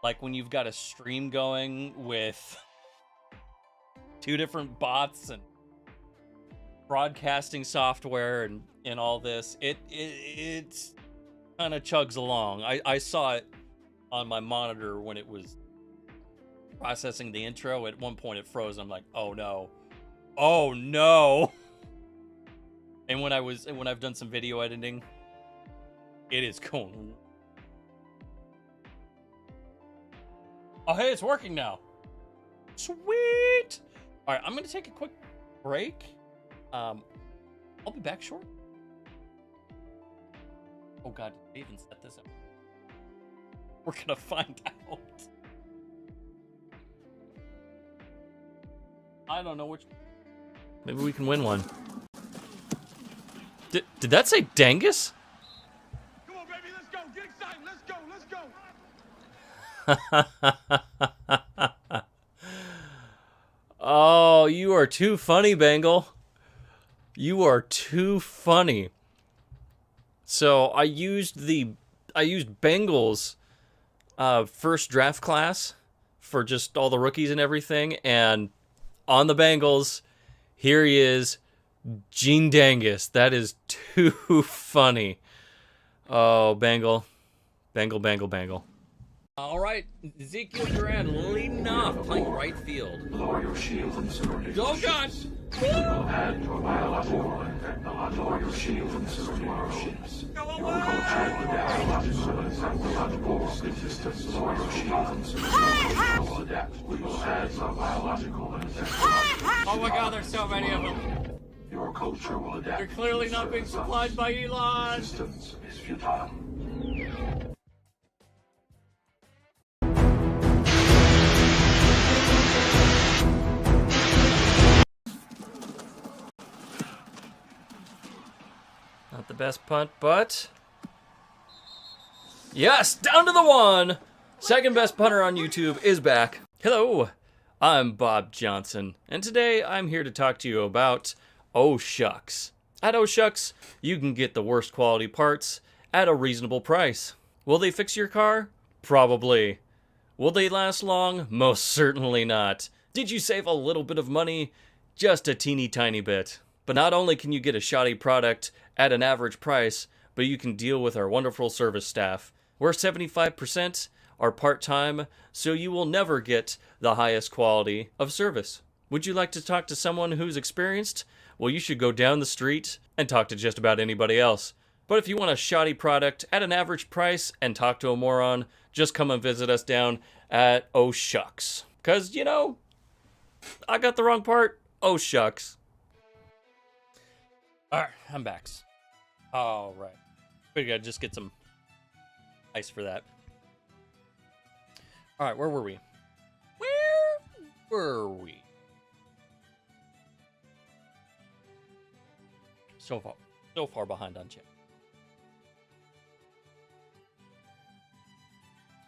Speaker 3: Like when you've got a stream going with 2 different bots and broadcasting software and all this, it kind of chugs along. I saw it on my monitor when it was processing the intro. At one point it froze. I'm like, oh no. Oh no. And when I've done some video editing, it is going. Oh hey, it's working now. Sweet. All right, I'm gonna take a quick break. I'll be back short. Oh god, did I even set this up? We're gonna find out. I don't know which. Maybe we can win one. Did that say Dangus?
Speaker 6: Come on, baby, let's go. Get excited. Let's go.
Speaker 3: Oh, you are too funny, Bengal. You are too funny. So I used Bengal's first draft class for just all the rookies and everything, and on the Bengals, here he is, Gene Dangus. That is too funny. Oh, Bengal. All right, Ezekiel Duran leading off, playing right field.
Speaker 1: Lower your shield and surrender your
Speaker 3: Oh, God.
Speaker 1: ships. We will add your biological and technological. Lower your shield and surrender your ships. You will contract with biological and technological existence. Lower your shield and surrender your ships. We will adapt. We will add your biological and technological.
Speaker 2: Oh my god, there's so many of them.
Speaker 1: Your culture will adapt.
Speaker 2: They're clearly not being supplied by Elon.
Speaker 1: Resistance is futile.
Speaker 3: Not the best punt, but... Yes, down to the 1! Second best punter on YouTube is back. Hello, I'm Bob Johnson, and today I'm here to talk to you about Oh Shucks. At Oh Shucks, you can get the worst quality parts at a reasonable price. Will they fix your car? Probably. Will they last long? Most certainly not. Did you save a little bit of money? Just a teeny tiny bit. But not only can you get a shoddy product at an average price, but you can deal with our wonderful service staff. We're 75% are part-time, so you will never get the highest quality of service. Would you like to talk to someone who's experienced? Well, you should go down the street and talk to just about anybody else. But if you want a shoddy product at an average price and talk to a moron, just come and visit us down at Oh Shucks. 'Cause, you know, I got the wrong part. Oh Shucks. Alright, I'm back. Alright. Figured I'd just get some ice for that. Alright, where were we? Where were we? So far behind on chat.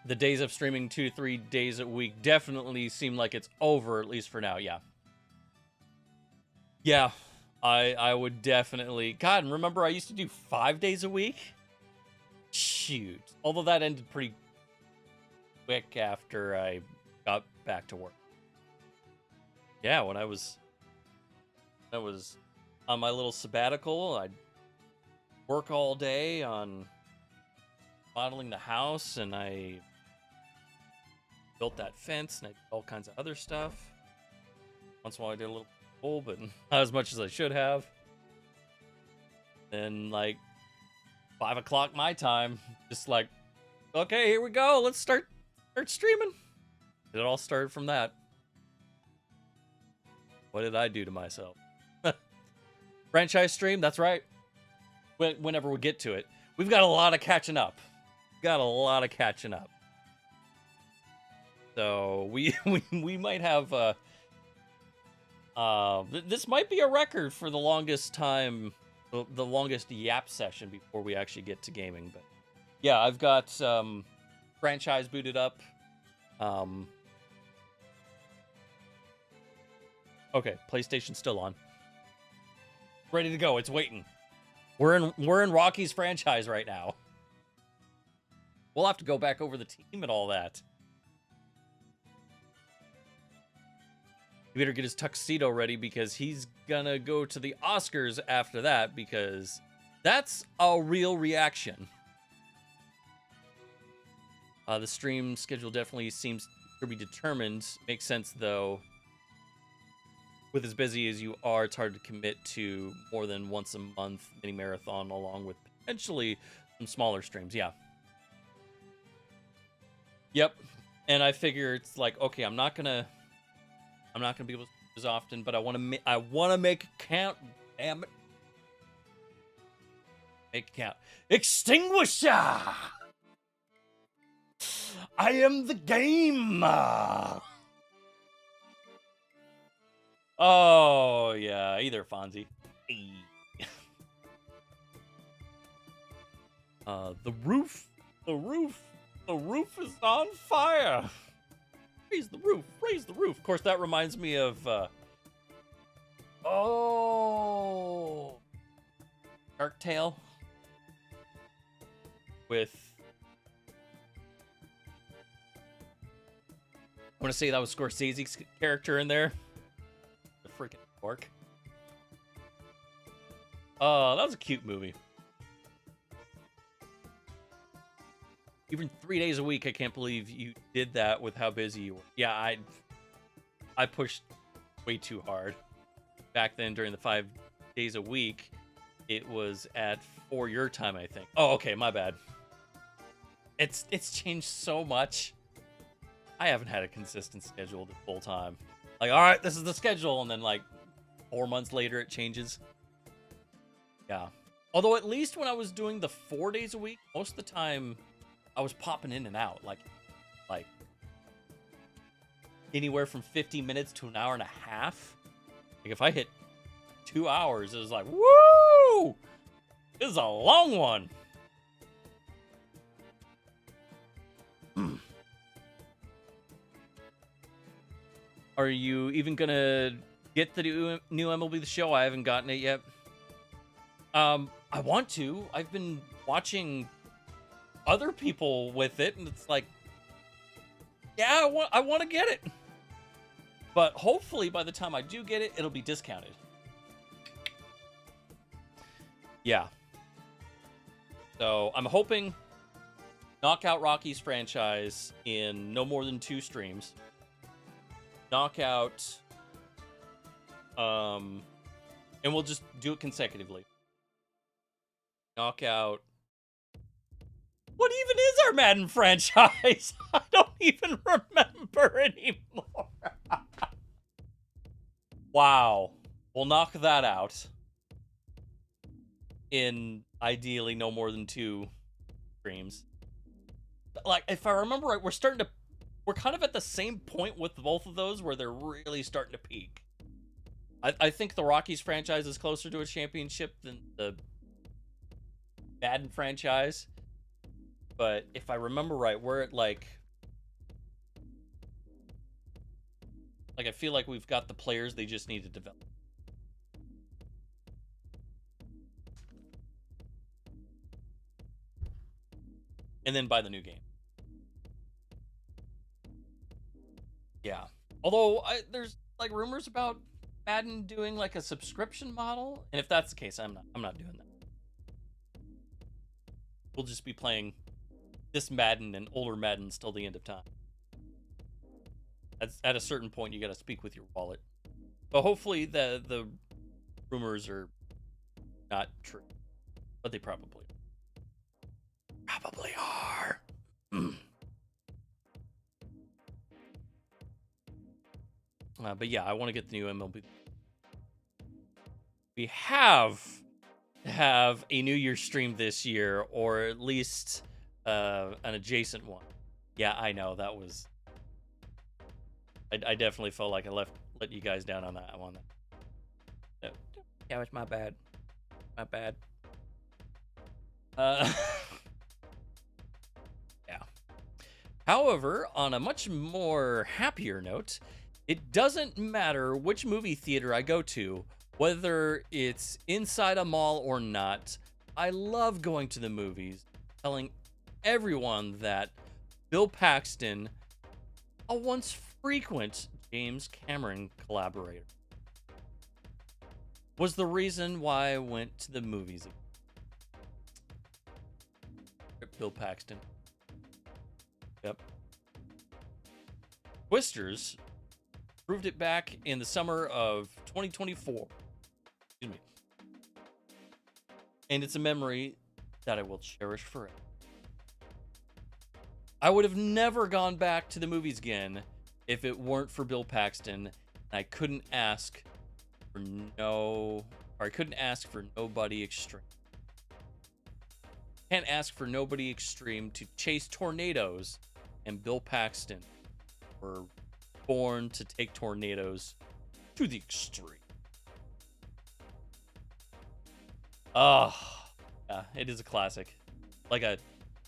Speaker 3: The days of streaming 2 to 3 days a week definitely seem like it's over, at least for now, yeah. Yeah, I would definitely. God, and remember I used to do 5 days a week? Shoot. Although that ended pretty quick after I got back to work. Yeah, when I was on my little sabbatical, I'd work all day on modeling the house, and I built that fence, and I did all kinds of other stuff. Once in a while I did a little pool, but not as much as I should have. Then, like, 5 o'clock my time, just like, okay, here we go, let's start streaming. It all started from that. What did I do to myself? Franchise stream, that's right. Whenever we get to it. We've got a lot of catching up. So we might have this might be a record for the longest time, the longest yap session before we actually get to gaming. But yeah, I've got franchise booted up. Okay, PlayStation's still on. Ready to go. It's waiting. We're in Rocky's franchise right now. We'll have to go back over the team and all that. He better get his tuxedo ready because he's gonna go to the Oscars after that, because that's a real reaction. The stream schedule definitely seems to be determined. Makes sense, though. With as busy as you are, it's hard to commit to more than once a month mini marathon, along with potentially some smaller streams. Yeah. Yep. And I figure it's like, okay, I'm not gonna be able to as often, but I want to make it count. Damn it. Make it count. Extinguisher. I am the game. Oh, yeah, either Fonzie. Hey. The roof is on fire. Raise the roof. Of course, that reminds me of, Shark Tale. With, I want to say that was Scorsese's character in there. Freaking pork. Oh, that was a cute movie. Even 3 days a week, I can't believe you did that with how busy you were. Yeah, I pushed way too hard. Back then, during the 5 days a week, it was at 4 your time, I think. Oh, okay, my bad. It's changed so much. I haven't had a consistent schedule the full time. Like, all right, this is the schedule, and then, like, 4 months later, it changes. Yeah. Although, at least when I was doing the 4 days a week, most of the time, I was popping in and out. Like anywhere from 50 minutes to an hour and a half. Like, if I hit 2 hours, it was like, woo! This is a long one. Are you even gonna get the new MLB The Show? I haven't gotten it yet. I want to. I've been watching other people with it, and it's like, yeah, I want to get it. But hopefully by the time I do get it, it'll be discounted. Yeah. So I'm hoping knock out Rocky's franchise in no more than 2 streams. Knock out, and we'll just do it consecutively. Knock out. What even is our Madden franchise? I don't even remember anymore. Wow. We'll knock that out in ideally no more than 2 streams. Like, if I remember right, we're kind of at the same point with both of those where they're really starting to peak. I think the Rockies franchise is closer to a championship than the Madden franchise. But if I remember right, we're at like I feel like we've got the players, they just need to develop. and then buy the new game. Yeah. Although there's like rumors about Madden doing like a subscription model, and if that's the case, I'm not doing that. We'll just be playing this Madden and older Madden till the end of time. At a certain point, you got to speak with your wallet. But hopefully the rumors are not true, but they probably are. But yeah, I want to get the new MLB. We have to have a New Year's stream this year, or at least an adjacent one. Yeah, I know that was. I definitely felt like I let you guys down on that one. Yeah, it's my bad. My bad. Yeah. However, on a much more happier note, it doesn't matter which movie theater I go to, whether it's inside a mall or not. I love going to the movies, telling everyone that Bill Paxton, a once frequent James Cameron collaborator, was the reason why I went to the movies. Bill Paxton. Yep. Twisters proved it back in the summer of 2024. Excuse me. And it's a memory that I will cherish forever. I would have never gone back to the movies again if it weren't for Bill Paxton. I couldn't ask for nobody extreme. Can't ask for nobody extreme to chase tornadoes, and Bill Paxton were born to take tornadoes to the extreme. Oh, yeah, it is a classic. Like a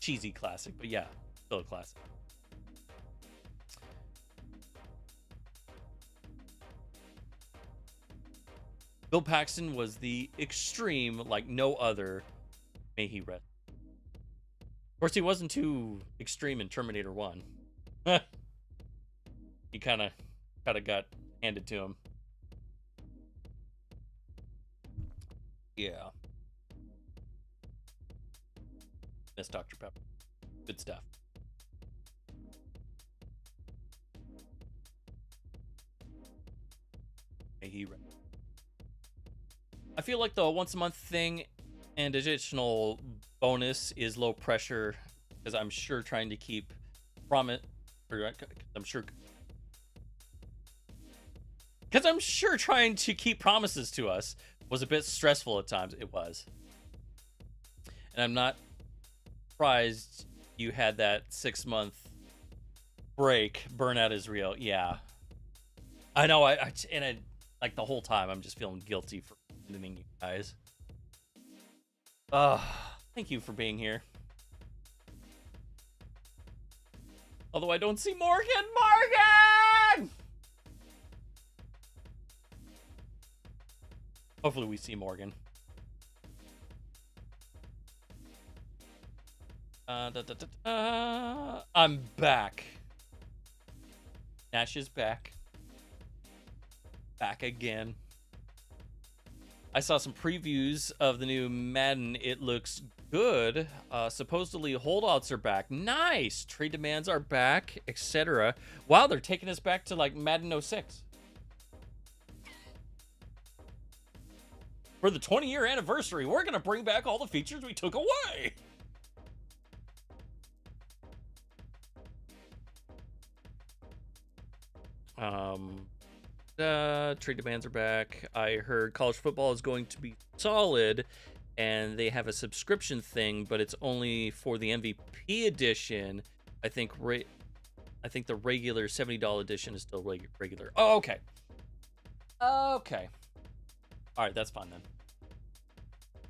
Speaker 3: cheesy classic, but yeah, still a classic. Bill Paxton was the extreme like no other. May he rest. Of course, he wasn't too extreme in Terminator 1. He kind of got handed to him. Yeah. Miss Dr. Pepper. Good stuff. May he rest. I feel like the once a month thing and additional bonus is low pressure, because I'm sure trying to keep promises to us was a bit stressful at times. It was. And I'm not surprised you had that 6-month break. Burnout is real. Yeah. I know. I like the whole time I'm just feeling guilty for abandoning you guys. Thank you for being here. Although I don't see Morgan! Morgan! Hopefully we see Morgan. I'm back. Nash is back. Back again. I saw some previews of the new Madden. It looks good. Supposedly holdouts are back. Nice. Trade demands are back, etc. Wow, they're taking us back to like Madden 06. For the 20-year anniversary, we're going to bring back all the features we took away. Trade demands are back. I heard college football is going to be solid, and they have a subscription thing, but it's only for the MVP edition. I think the regular $70 edition is still regular. Oh, okay. Okay. All right, that's fine then.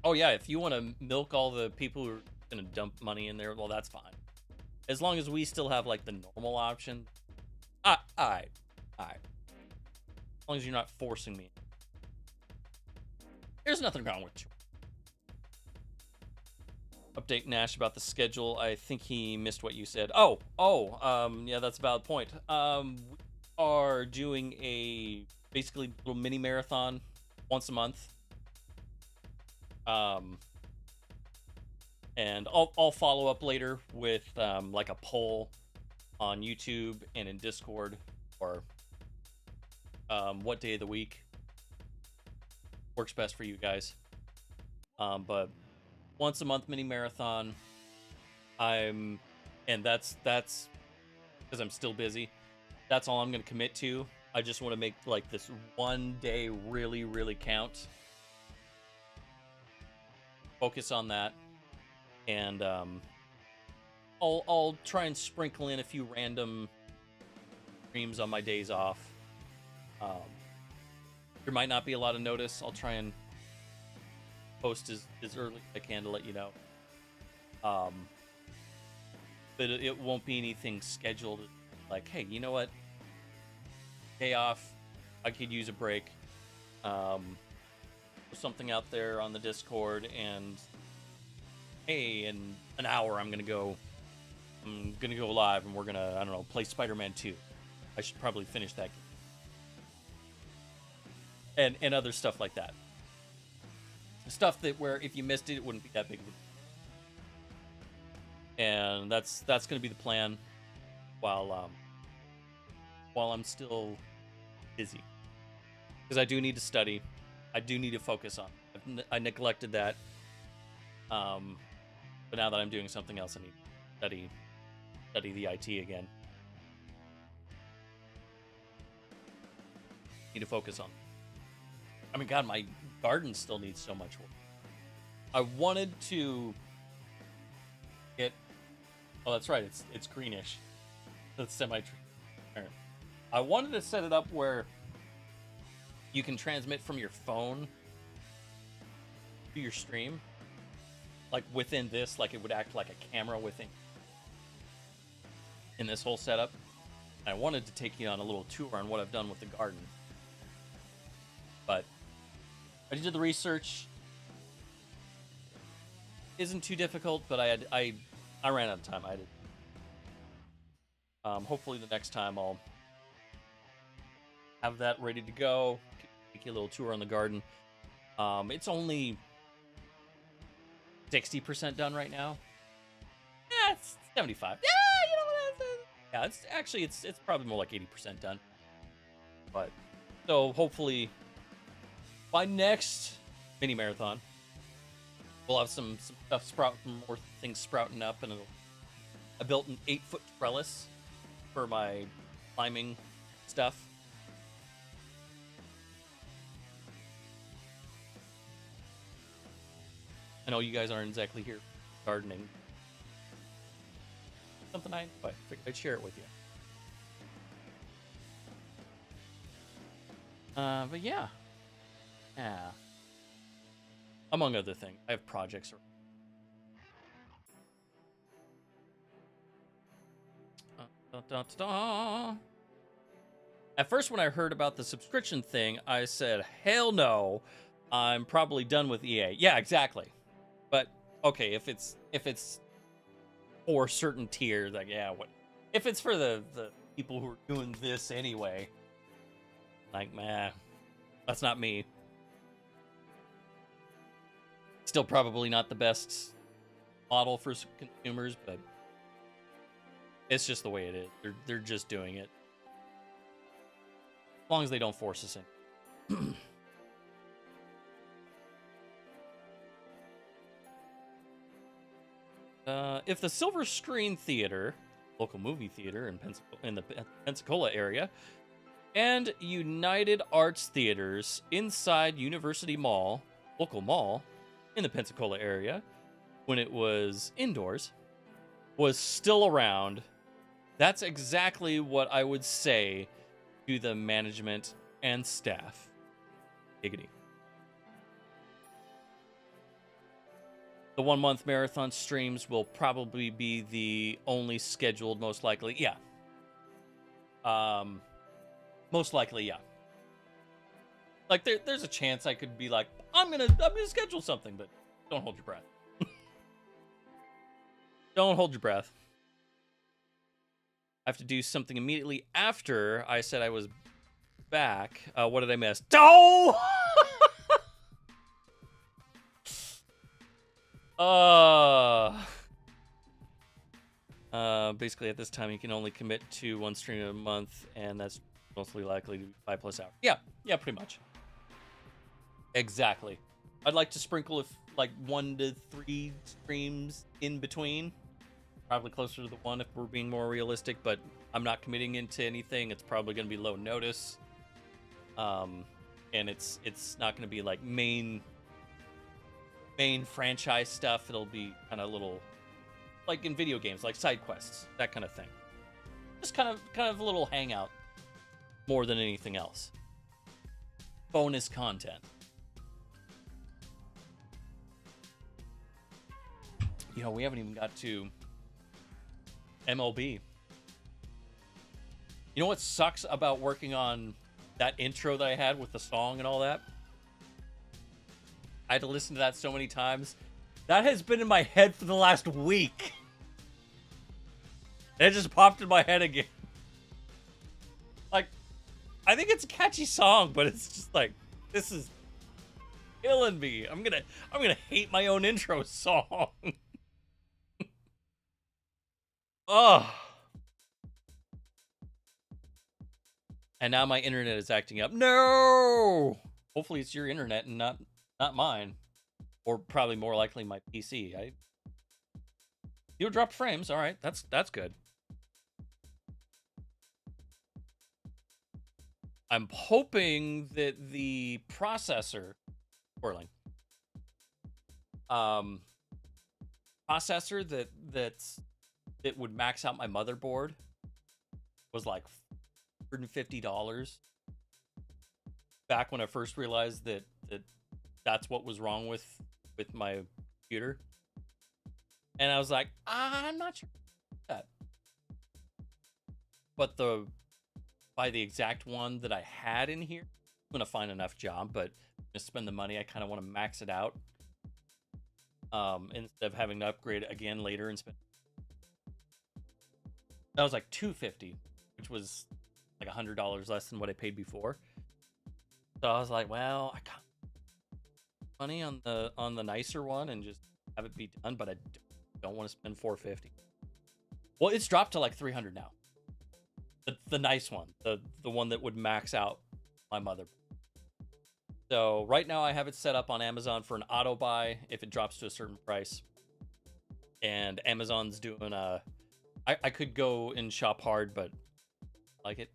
Speaker 3: Oh yeah, if you want to milk all the people who are gonna dump money in there, well, that's fine. As long as we still have like the normal option. All right. As long as you're not forcing me. There's nothing wrong with you. update Nash about the schedule. I think he missed what you said. Yeah, that's a valid point. We are doing a basically little mini marathon once a month. And I'll follow up later with like a poll on YouTube and in Discord, or what day of the week works best for you guys. But once a month mini marathon. That's because I'm still busy. That's all I'm gonna commit to. I just want to make like this one day really, really count. Focus on that, and I'll try and sprinkle in a few random streams on my days off. There might not be a lot of notice. I'll try and post as early as I can to let you know. But it won't be anything scheduled. Like, hey, you know what? Day off. I could use a break. Something out there on the Discord, and hey, in an hour I'm gonna go live, and we're gonna, I don't know, play Spider-Man 2. I should probably finish that game. And other stuff like that. Stuff that where if you missed it, it wouldn't be that big of a deal. And that's gonna be the plan while I'm still busy, because I do need to study. I do need to focus on. I neglected that. But now that I'm doing something else, I need to study the IT again. Need to focus on. I mean, God, my garden still needs so much work. I wanted to get. Oh, that's right. It's greenish. That's semi-transparent. I wanted to set it up where you can transmit from your phone to your stream, like within this, like it would act like a camera within in this whole setup. I wanted to take you on a little tour on what I've done with the garden, but I did the research. Isn't too difficult, but I ran out of time. I did. Hopefully the next time I'll have that ready to go. Take you a little tour on the garden. It's only 60% done right now. Yeah, it's 75. Yeah, you know what? Yeah, it's probably more like 80% done. But so hopefully by next mini marathon, we'll have some stuff sprouting, more things sprouting up, and I built an 8-foot trellis for my climbing stuff. I know you guys aren't exactly here gardening. Something I figured I'd share it with you. But yeah. Among other things, I have projects. At first, when I heard about the subscription thing, I said, hell no, I'm probably done with EA. Yeah, exactly. But okay, if it's for certain tiers, like, yeah, what if it's for the people who are doing this anyway? Like, man, that's not me. Still probably not the best model for consumers, but it's just the way it is. They're just doing it. As long as they don't force us in. If the Silver Screen Theater, local movie theater in the Pensacola area, and United Arts Theaters inside University Mall, local mall, in the Pensacola area, when it was indoors, was still around, that's exactly what I would say to the management and staff. Giggity. The 1 month marathon streams will probably be the only scheduled, most likely. Yeah. Most likely, yeah. Like there's a chance I could be like, I'm gonna schedule something, but don't hold your breath. Don't hold your breath. I have to do something immediately after I said I was back. What did I miss? Oh! Basically at this time you can only commit to one stream a month, and that's mostly likely to be 5+ hours. Yeah, pretty much. Exactly. I'd like to sprinkle like 1 to 3 streams in between. Probably closer to the 1 if we're being more realistic, but I'm not committing into anything. It's probably going to be low notice. And it's not going to be like main franchise stuff. It'll be kind of little, like in video games, like side quests, that kind of thing. Just kind of a little hangout more than anything else. Bonus content. You know, we haven't even got to MLB. You know what sucks about working on that intro that I had with the song and all that? I had to listen to that so many times. That has been in my head for the last week. It just popped in my head again. Like, I think it's a catchy song, but it's just like, this is killing me. I'm gonna hate my own intro song. Oh. And now my internet is acting up. No! Hopefully it's your internet and not mine. Or probably more likely my PC. You'll drop frames. All right. That's good. I'm hoping that the processor processor that would max out my motherboard was like $150 back when I first realized that that's what was wrong with my computer. And I was like, I'm not sure about that. But by the exact one that I had in here, I'm gonna find enough job, but to spend the money, I kind of want to max it out. Instead of having to upgrade again later and spend. That was like $250, which was like $100 less than what I paid before. So I was like, well, I got money on the nicer one and just have it be done, but I don't want to spend $450. Well, it's dropped to like $300 now. The nice one, the one that would max out my motherboard. So right now I have it set up on Amazon for an auto buy if it drops to a certain price. And Amazon's doing I could go and shop hard, but I like it.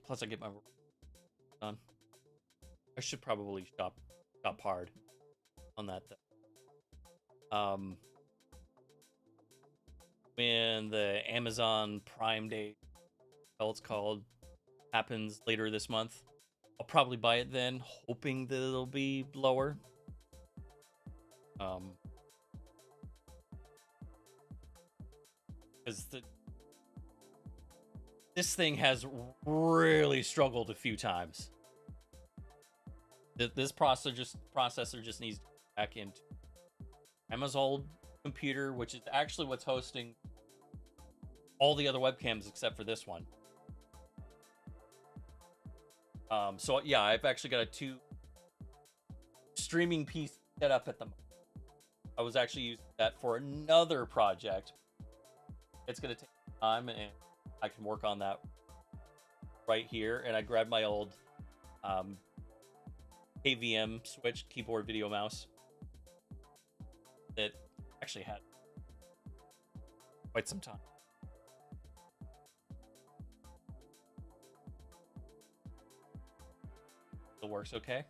Speaker 3: Plus I get my work done. I should probably shop hard on that though. When the Amazon Prime Day, what it's called, happens later this month, I'll probably buy it then, hoping that it'll be lower. Because this thing has really struggled a few times. This processor just needs to get back into Emma's old computer, which is actually what's hosting all the other webcams except for this one. So yeah, I've actually got a 2 streaming piece set up at the moment. I was actually using that for another project. It's gonna take time, and I can work on that right here. And I grabbed my old KVM switch, keyboard, video, mouse, that actually had quite some time. Still works okay.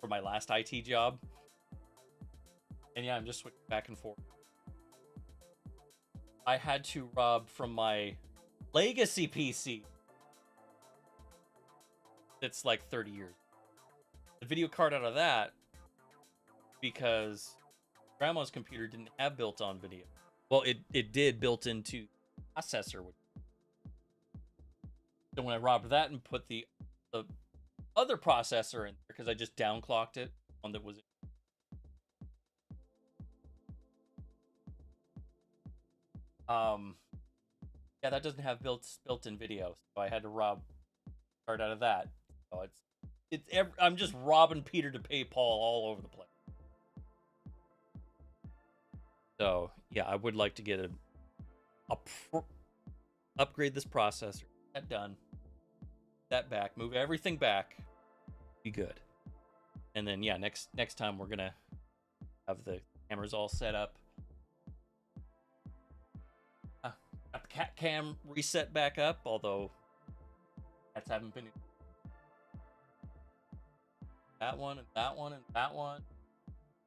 Speaker 3: For my last IT job. And yeah, I'm just switching back and forth. I had to rob from my legacy PC. It's like 30 years. The video card out of that, because grandma's computer didn't have built-on video. Well, it did built into processor. So when I robbed that and put the other processor in there because I just downclocked it. One that was. Yeah, that doesn't have built-in video, so I had to start out of that. So I'm just robbing Peter to pay Paul all over the place. So yeah, I would like to get upgrade this processor. That done. That back. Move everything back. Be good. And then yeah, next time we're gonna have the cameras all set up. Got the cat cam reset back up, although cats haven't been. That one and that one and that one.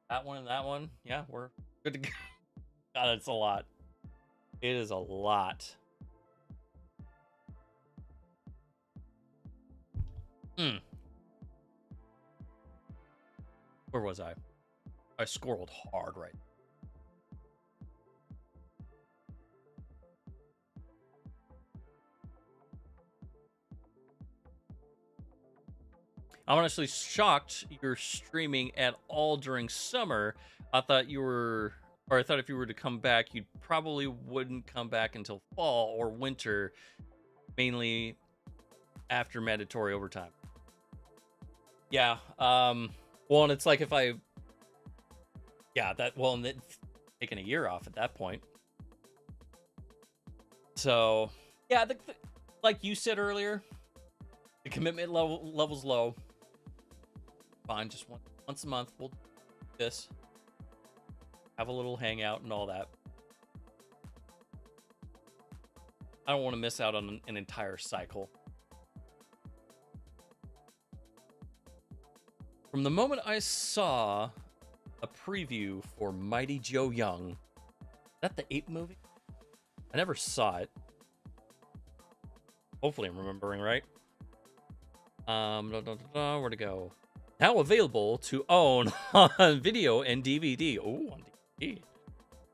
Speaker 3: That one and that one. Yeah, we're good to go. God, it's a lot. It is a lot. Where was I? I squirreled hard right. I'm honestly shocked you're streaming at all during summer. I thought I thought if you were to come back, you probably wouldn't come back until fall or winter, mainly after mandatory overtime. Yeah. Well, and it's like if I, yeah, and then taking a year off at that point. So, yeah, like you said earlier, the commitment level's low. Fine, just once a month we'll do this, have a little hangout and all that. I don't want to miss out on an entire cycle. From the moment I saw a preview for Mighty Joe Young, is that the Ape movie? I never saw it. Hopefully I'm remembering right. Where to go? Now available to own on video and DVD. Oh, on DVD.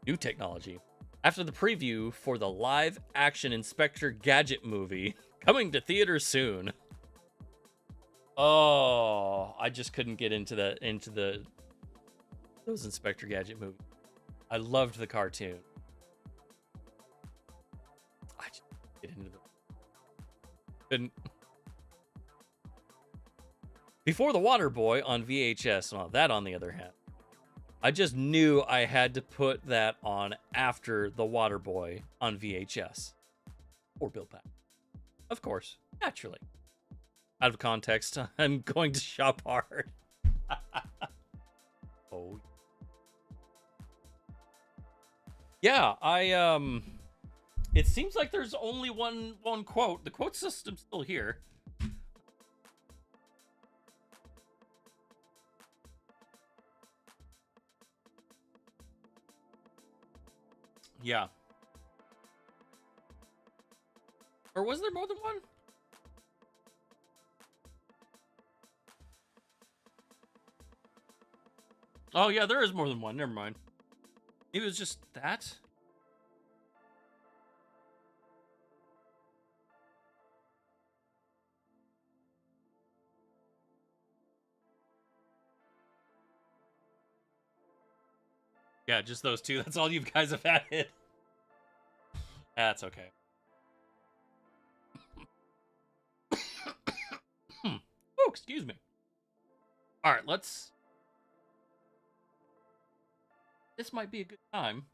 Speaker 3: New technology. After the preview for the live-action Inspector Gadget movie, coming to theaters soon. Oh, I just couldn't get into those Inspector Gadget movies. I loved the cartoon. I just couldn't get into them. Couldn't. Before The Water Boy on VHS, and all that on the other hand, I just knew I had to put that on after The Water Boy on VHS. Or Bill Pack. Of course, naturally. Out of context, I'm going to shop hard. Oh. Yeah, it seems like there's only one quote. The quote system's still here. Yeah. Or was there more than one? Oh, yeah, there is more than one. Never mind. It was just that? Yeah, just those two. That's all you guys have added. That's okay. Oh, excuse me. All right, let's... This might be a good time.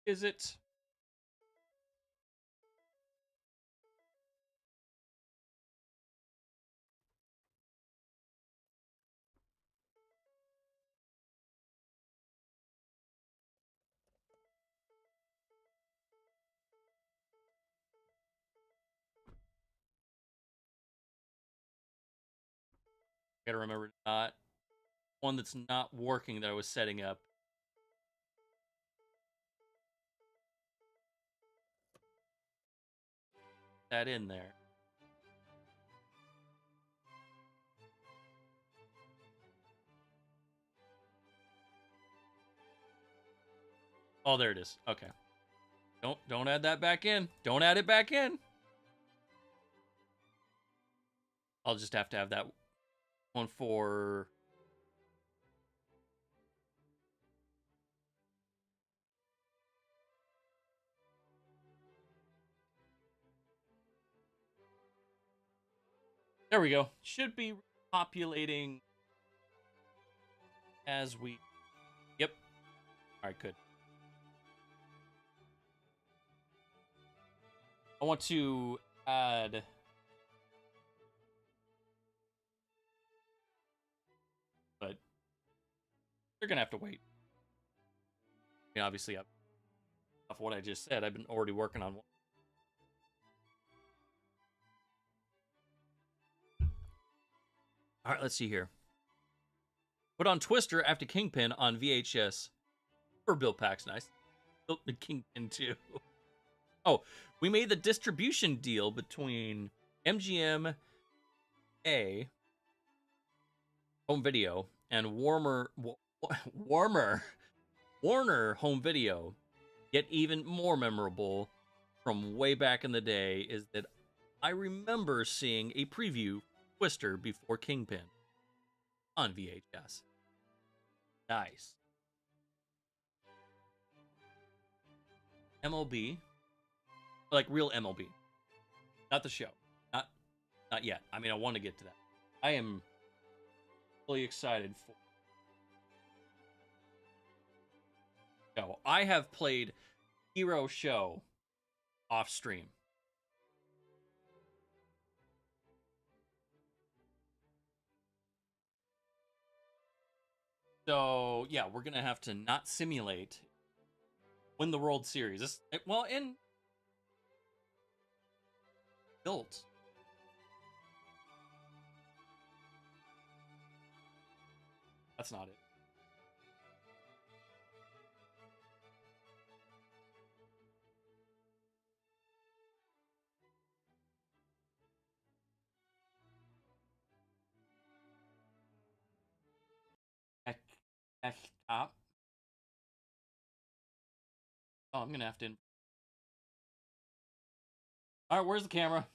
Speaker 3: Is it? Gotta remember not one that's not working that I was setting up. That in there. Oh, there it is. Okay. Don't add that back in. Don't add it back in. I'll just have to have that one for... There we go. Should be populating as we... Yep. All right, good. I want to add... But you're going to have to wait. I mean, obviously, off what I just said, I've been already working on one. All right, let's see here. Put on Twister after Kingpin on VHS. For Bill Pax, nice. Built the Kingpin too. Oh, we made the distribution deal between MGM A Home Video and Warner Home Video. Yet even more memorable from way back in the day is that I remember seeing a preview Twister before Kingpin on VHS. Nice. MLB, like real MLB, not the show, not yet. I mean, I want to get to that. I am really excited for. So I have played Hero Show off stream. So, yeah, we're going to have to not simulate win the World Series. This, well, in built. That's not it. Top. Oh, I'm gonna have to. All right, where's the camera?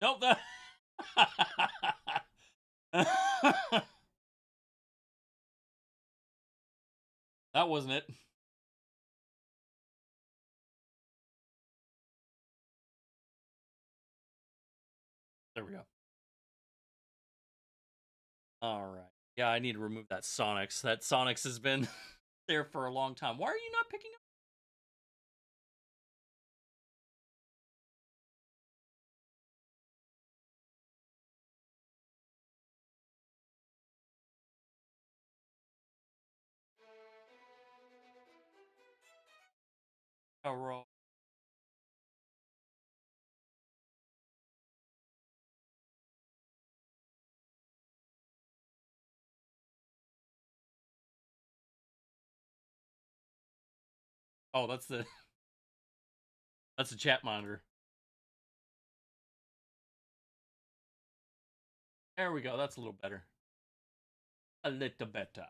Speaker 3: Nope. That wasn't it. There we go. All right. Yeah, I need to remove that Sonics. That Sonics has been there for a long time. Why are you not picking up? Oh, roll. Oh, that's the chat monitor. There we go. That's a little better. A little better.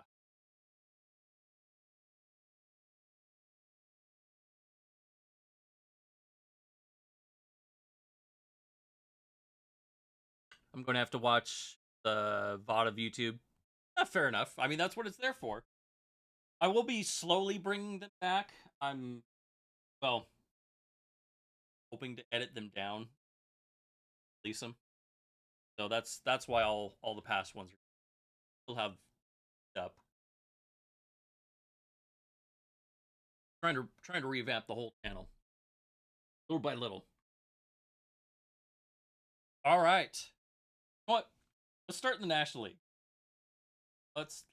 Speaker 3: I'm going to have to watch the VOD of YouTube. Fair enough. I mean, that's what it's there for. I will be slowly bringing them back. I'm, well, hoping to edit them down, release them. So that's why all the past ones will have up. Trying to revamp the whole channel, little by little. All right. You know what? Let's start in the National League. Let's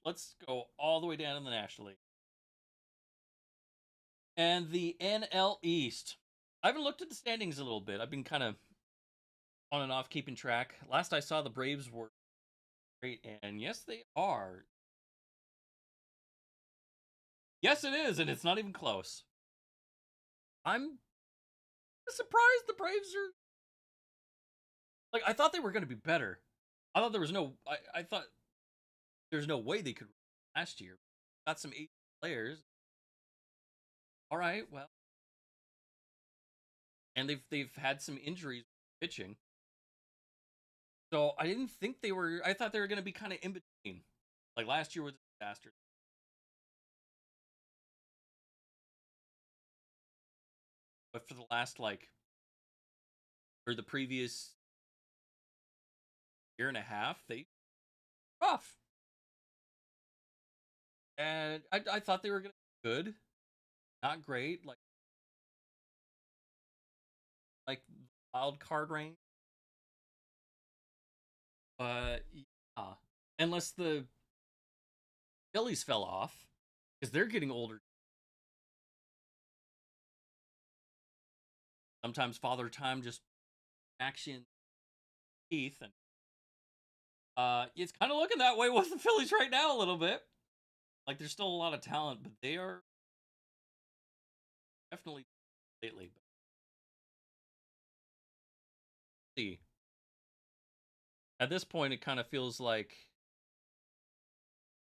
Speaker 3: go all the way down in the National League. And the NL East. I haven't looked at the standings a little bit. I've been kind of on and off keeping track. Last I saw, the Braves were great, and yes, they are. Yes, it is, and it's not even close. I'm surprised the Braves are like, I thought they were going to be better. I thought there was no I thought there's no way they could last year. Got some 8 players. All right, well. And they've had some injuries pitching. So I didn't think they were, I thought they were going to be kind of in between. Like last year was a disaster. But for the last or the previous year and a half, they rough. And I thought they were going to be good. Not great. Like wild card range. But yeah. Unless the Phillies fell off. Because they're getting older. Sometimes Father Time just action teeth, and it's kind of looking that way with the Phillies right now a little bit. Like there's still a lot of talent, but they are definitely lately. But see, at this point, it kind of feels like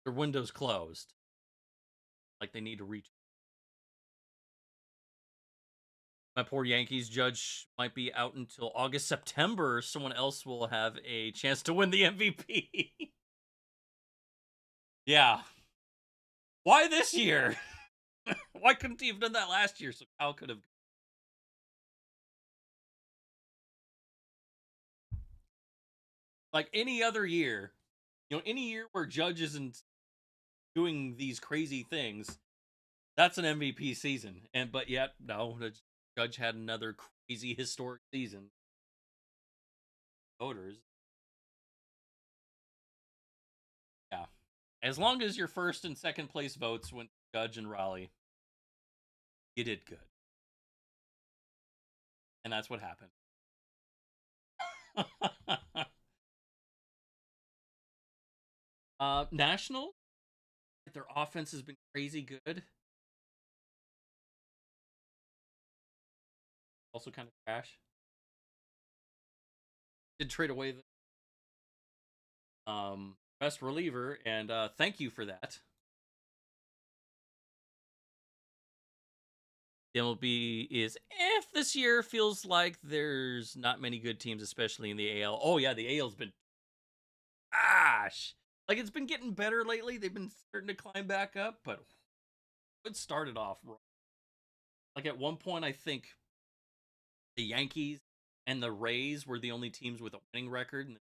Speaker 3: their window's closed. Like they need to reach. My poor Yankees. Judge might be out until August, September. Someone else will have a chance to win the MVP. Yeah. Why this year? Why couldn't he have done that last year? So Cal could have. Like any other year, any year where Judge isn't doing these crazy things, that's an MVP season. But yet, no, the Judge had another crazy historic season. Voters. Yeah. As long as your first and second place votes went to Judge and Raleigh, you did good. And that's what happened. National, their offense has been crazy good. Also kind of trash. Did trade away the best reliever, and thank you for that. The MLB is this year. Feels like there's not many good teams, especially in the AL. Oh yeah, the AL's been gosh. Like it's been getting better lately. They've been starting to climb back up, but it started off wrong. Like at one point, I think the Yankees and the Rays were the only teams with a winning record and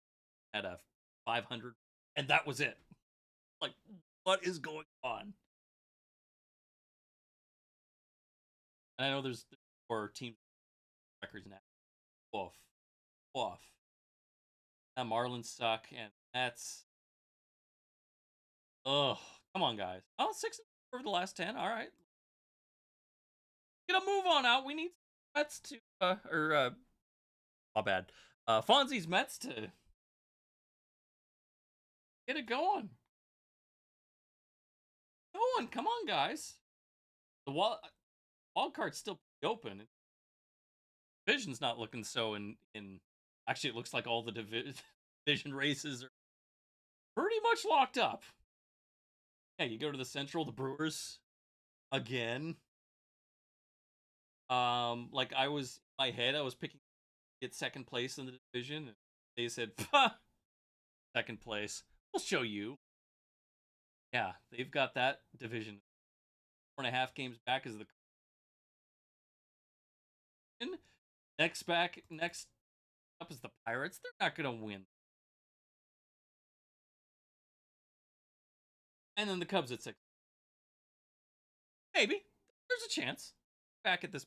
Speaker 3: had a 500, and that was it. Like, what is going on? And I know there's 4 teams records now. Woof. Woof. That Marlins suck, and that's... Ugh. Come on, guys. Oh, 6 over the last 10. All right. Get a move on out. We need Mets to... my bad. Fonzie's Mets to... get it going. Come on, guys. The wild card's still open. Division's not looking so in. Actually, it looks like all the division races are pretty much locked up. Yeah, you go to the Central, the Brewers again. Like I was in my head, I was picking get second place in the division. And they said, second place. We'll show you. Yeah, they've got that division 4.5 games back as the next up is the Pirates. They're not gonna win. And then the Cubs at 6. Maybe there's a chance back at this.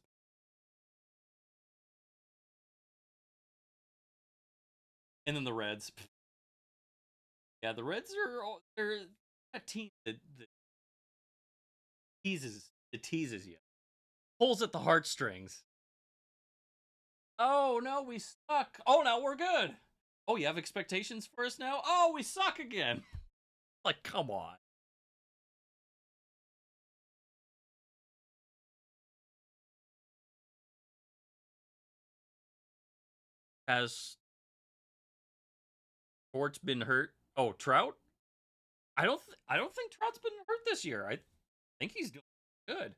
Speaker 3: And then the Reds. Yeah, the Reds they're a team that teases you. Pulls at the heartstrings. Oh no, we suck. Oh, now we're good. Oh, you have expectations for us now? Oh, we suck again. Like, come on. Has Schwartz been hurt? Oh, Trout? I don't think Trout's been hurt this year. I think he's doing good.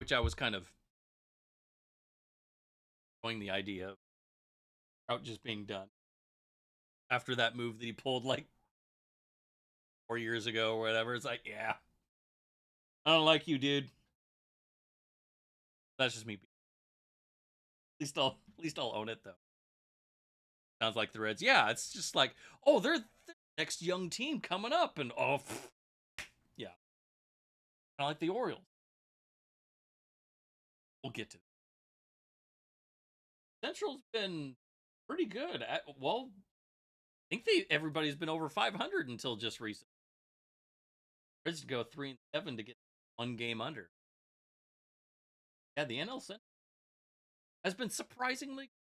Speaker 3: Which I was kind of enjoying the idea of Trout just being done after that move that he pulled like 4 years ago or whatever. It's like, yeah, I don't like you, dude. That's just me. At least I'll own it though. Sounds like the Reds. Yeah, it's just like, oh, they're the next young team coming up, and oh, yeah, kind of like the Orioles. We'll get to that. Central's been pretty good. Well, I think everybody's been over 500 until just recently. Reds to go 3-7 to get 1 game under. Yeah, the NL Central has been surprisingly.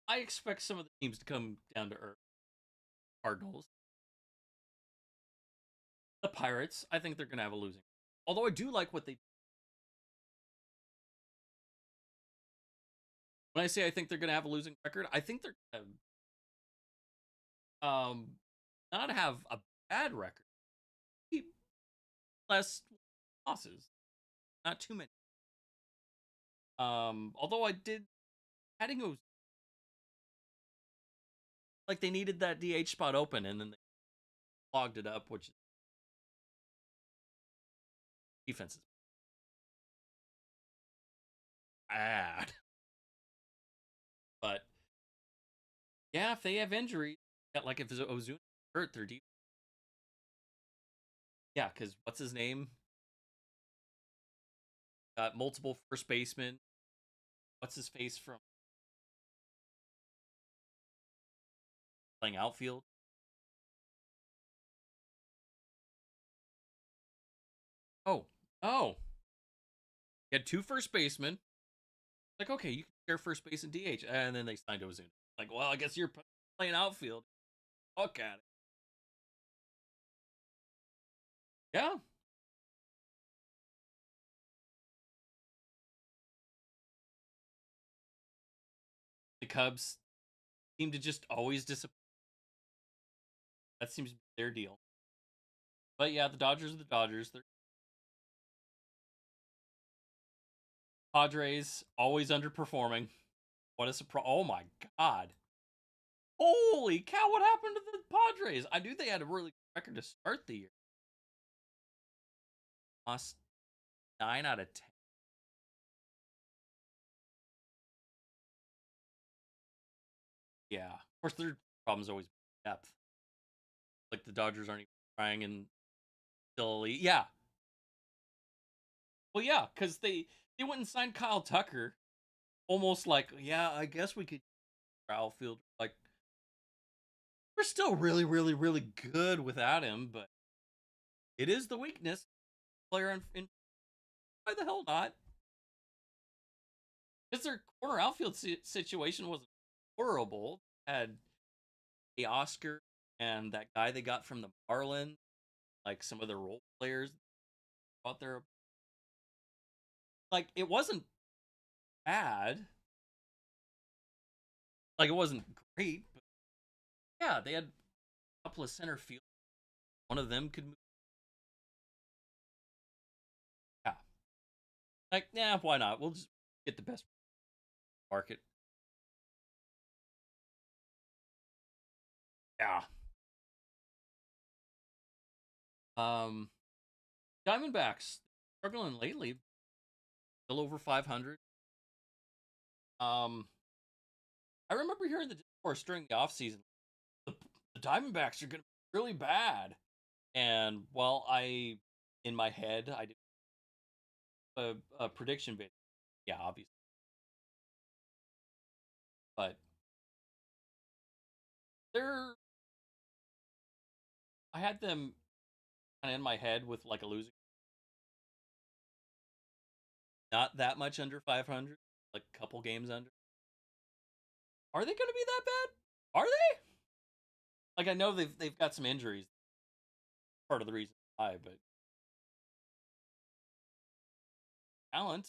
Speaker 3: I expect some of the teams to come down to earth. Cardinals, the Pirates. I think they're going to have a losing. Although I do like what they. When I say I think they're going to have a losing record, I think they're going to not have a bad record. Less losses, not too many. Although I did adding those like they needed that DH spot open and then they clogged it up, which defense is bad. But yeah, if they have injury, like if Ozuna hurt, their defense. Yeah, because what's his name? Got multiple first basemen. What's his face from playing outfield? Oh. You had 2 first basemen. Like, okay, you can share first base and DH. And then they signed Ozuna. Like, well, I guess you're playing outfield. Fuck at it. Yeah. The Cubs seem to just always disappoint. That seems to be their deal. But yeah, the Dodgers are the Dodgers. They're Padres always underperforming. What a surprise. Oh my god. Holy cow, what happened to the Padres? I knew they had a really good record to start the year. Lost 9 out of 10. Yeah. Of course, their problem's always depth. Like the Dodgers aren't even trying and still elite. Yeah. Well, yeah, because they went and signed Kyle Tucker. Almost like, yeah, I guess we could outfield. Like, we're still really, really, really good without him, but it is the weakness. Player in why the hell not? Because their corner outfield situation wasn't horrible. Had a Oscar and that guy they got from the Marlins, like some of the role players out there. Like, it wasn't bad. Like, it wasn't great, but yeah, they had a couple of center field. One of them could move. Yeah. Like, yeah, why not? We'll just get the best market. Yeah. Diamondbacks struggling lately. Still over 500. I remember hearing the discourse during the offseason. The Diamondbacks are going to be really bad. And while in my head, I did a prediction video. Yeah, obviously. But I had them kind of in my head with like a losing. Not that much under 500, like a couple games under. Are they going to be that bad? Are they? Like, I know they've got some injuries. Part of the reason why, but talent.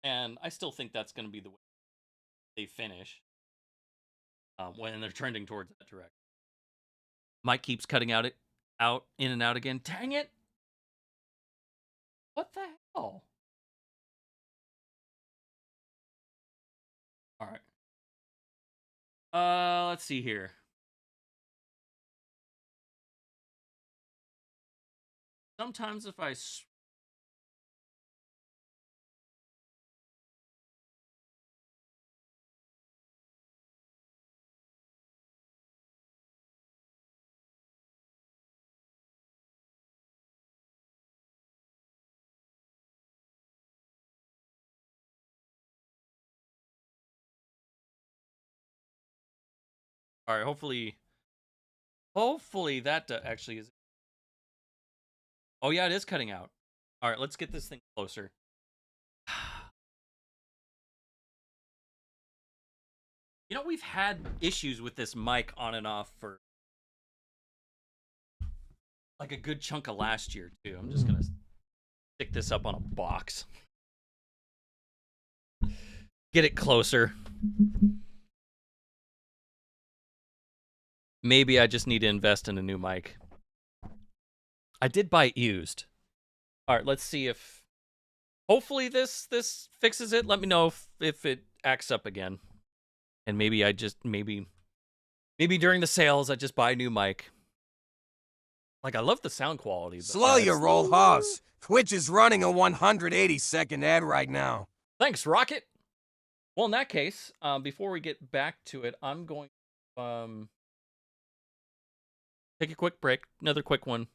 Speaker 3: And I still think that's going to be the way they finish when they're trending towards that direction. Mike keeps cutting out in and out again. Dang it! What the hell? All right. Let's see here. Sometimes if I All right, hopefully that actually is. Oh yeah, it is cutting out. All right, let's get this thing closer. You know, we've had issues with this mic on and off for like a good chunk of last year too. I'm just gonna stick this up on a box. Get it closer. Maybe I just need to invest in a new mic. I did buy it used. All right, let's see if... Hopefully this fixes it. Let me know if it acts up again. And maybe I just... Maybe during the sales, I just buy a new mic. Like, I love the sound quality. But
Speaker 7: Slow your roll, hoss. Twitch is running a 180-second ad right now.
Speaker 3: Thanks, Rocket. Well, in that case, before we get back to it, I'm going to... take a quick break, another quick one,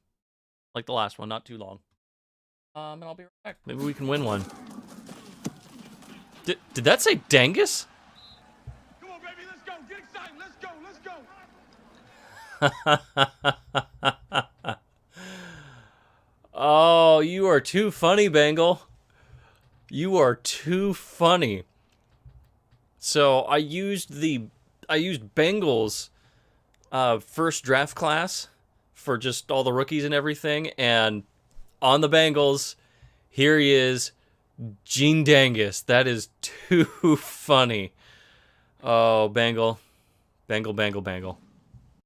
Speaker 3: like the last one, not too long. And I'll be right back. Maybe we can win one. Did that say Dangus?
Speaker 6: Come on, baby, let's go. Get excited. Let's go.
Speaker 3: Oh, you are too funny, Bengal. You are too funny. So I used Bengal's first draft class for just all the rookies and everything, and on the Bengals, here he is, Gene Dangus. That is too funny. Oh, Bengal.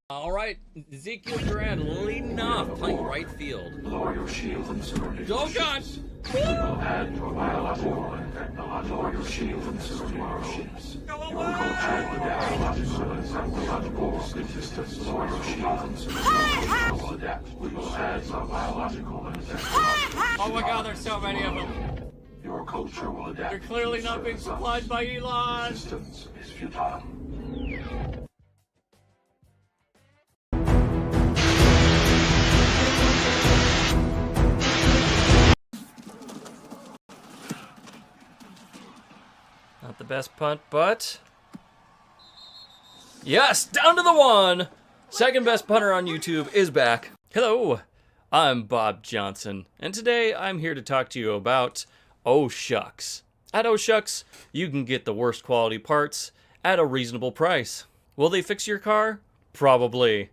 Speaker 3: All right, Ezekiel Duran leading off, playing right field.
Speaker 1: Lower your shield and surrender your
Speaker 3: Oh, God.
Speaker 1: ships. We will add your biological and technological. Lower your shield and surrender your ships. You will add the biological and technological statistics. Lower your shield and surrender your ships. We will adapt. We will add the biological and technological.
Speaker 2: Oh my god, there's so many of them.
Speaker 1: Your culture will adapt.
Speaker 2: They're clearly not being supplied by Elon.
Speaker 1: Resistance is futile.
Speaker 3: Not the best punt, but... Yes, down to the one! Second best punter on YouTube is back. Hello, I'm Bob Johnson, and today I'm here to talk to you about Oh Shucks. At Oh Shucks, you can get the worst quality parts at a reasonable price. Will they fix your car? Probably.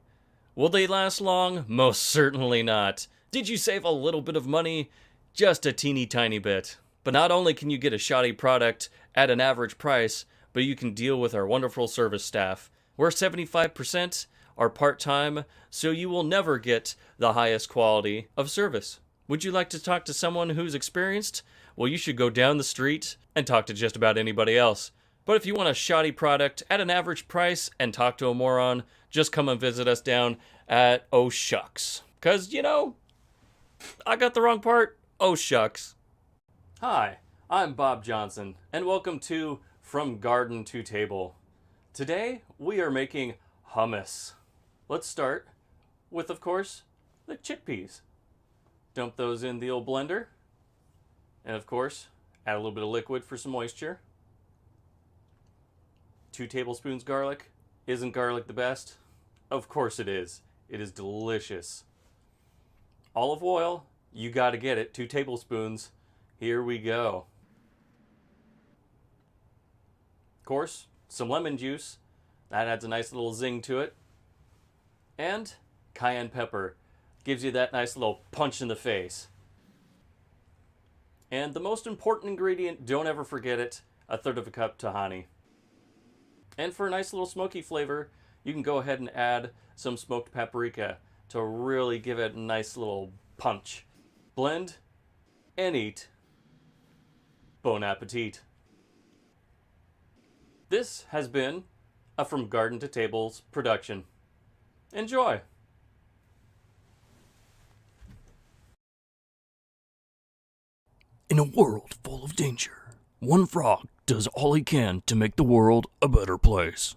Speaker 3: Will they last long? Most certainly not. Did you save a little bit of money? Just a teeny tiny bit. But not only can you get a shoddy product at an average price, but you can deal with our wonderful service staff. We're 75% are part-time, so you will never get the highest quality of service. Would you like to talk to someone who's experienced? Well, you should go down the street and talk to just about anybody else. But if you want a shoddy product at an average price and talk to a moron, just come and visit us down at Oh Shucks. 'Cause, you know, I got the wrong part. Oh Shucks. Hi, I'm Bob Johnson, and welcome to From Garden to Table. Today, we are making hummus. Let's start with, of course, the chickpeas. Dump those in the old blender. And of course, add a little bit of liquid for some moisture. 2 tablespoons garlic. Isn't garlic the best? Of course it is. It is delicious. Olive oil, you gotta get it. 2 tablespoons. Here we go. Of course, some lemon juice. That adds a nice little zing to it. And cayenne pepper. Gives you that nice little punch in the face. And the most important ingredient, don't ever forget it, 1/3 cup Tahani. And for a nice little smoky flavor, you can go ahead and add some smoked paprika to really give it a nice little punch. Blend and eat. Bon appetit. This has been a From Garden to Tables production. Enjoy!
Speaker 8: In a world full of danger, one frog does all he can to make the world a better place.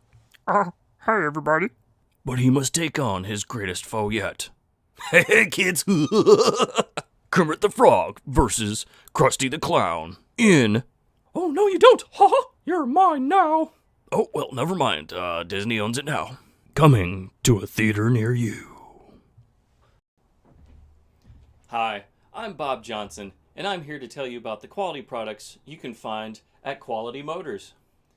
Speaker 9: Hi everybody.
Speaker 8: But he must take on his greatest foe yet. Hey kids! Kermit the Frog versus Krusty the Clown in... Oh, no you don't! Ha ha! You're mine now! Oh, well, never mind. Disney owns it now. Coming to a theater near you.
Speaker 3: Hi, I'm Bob Johnson, and I'm here to tell you about the quality products you can find at Quality Motors.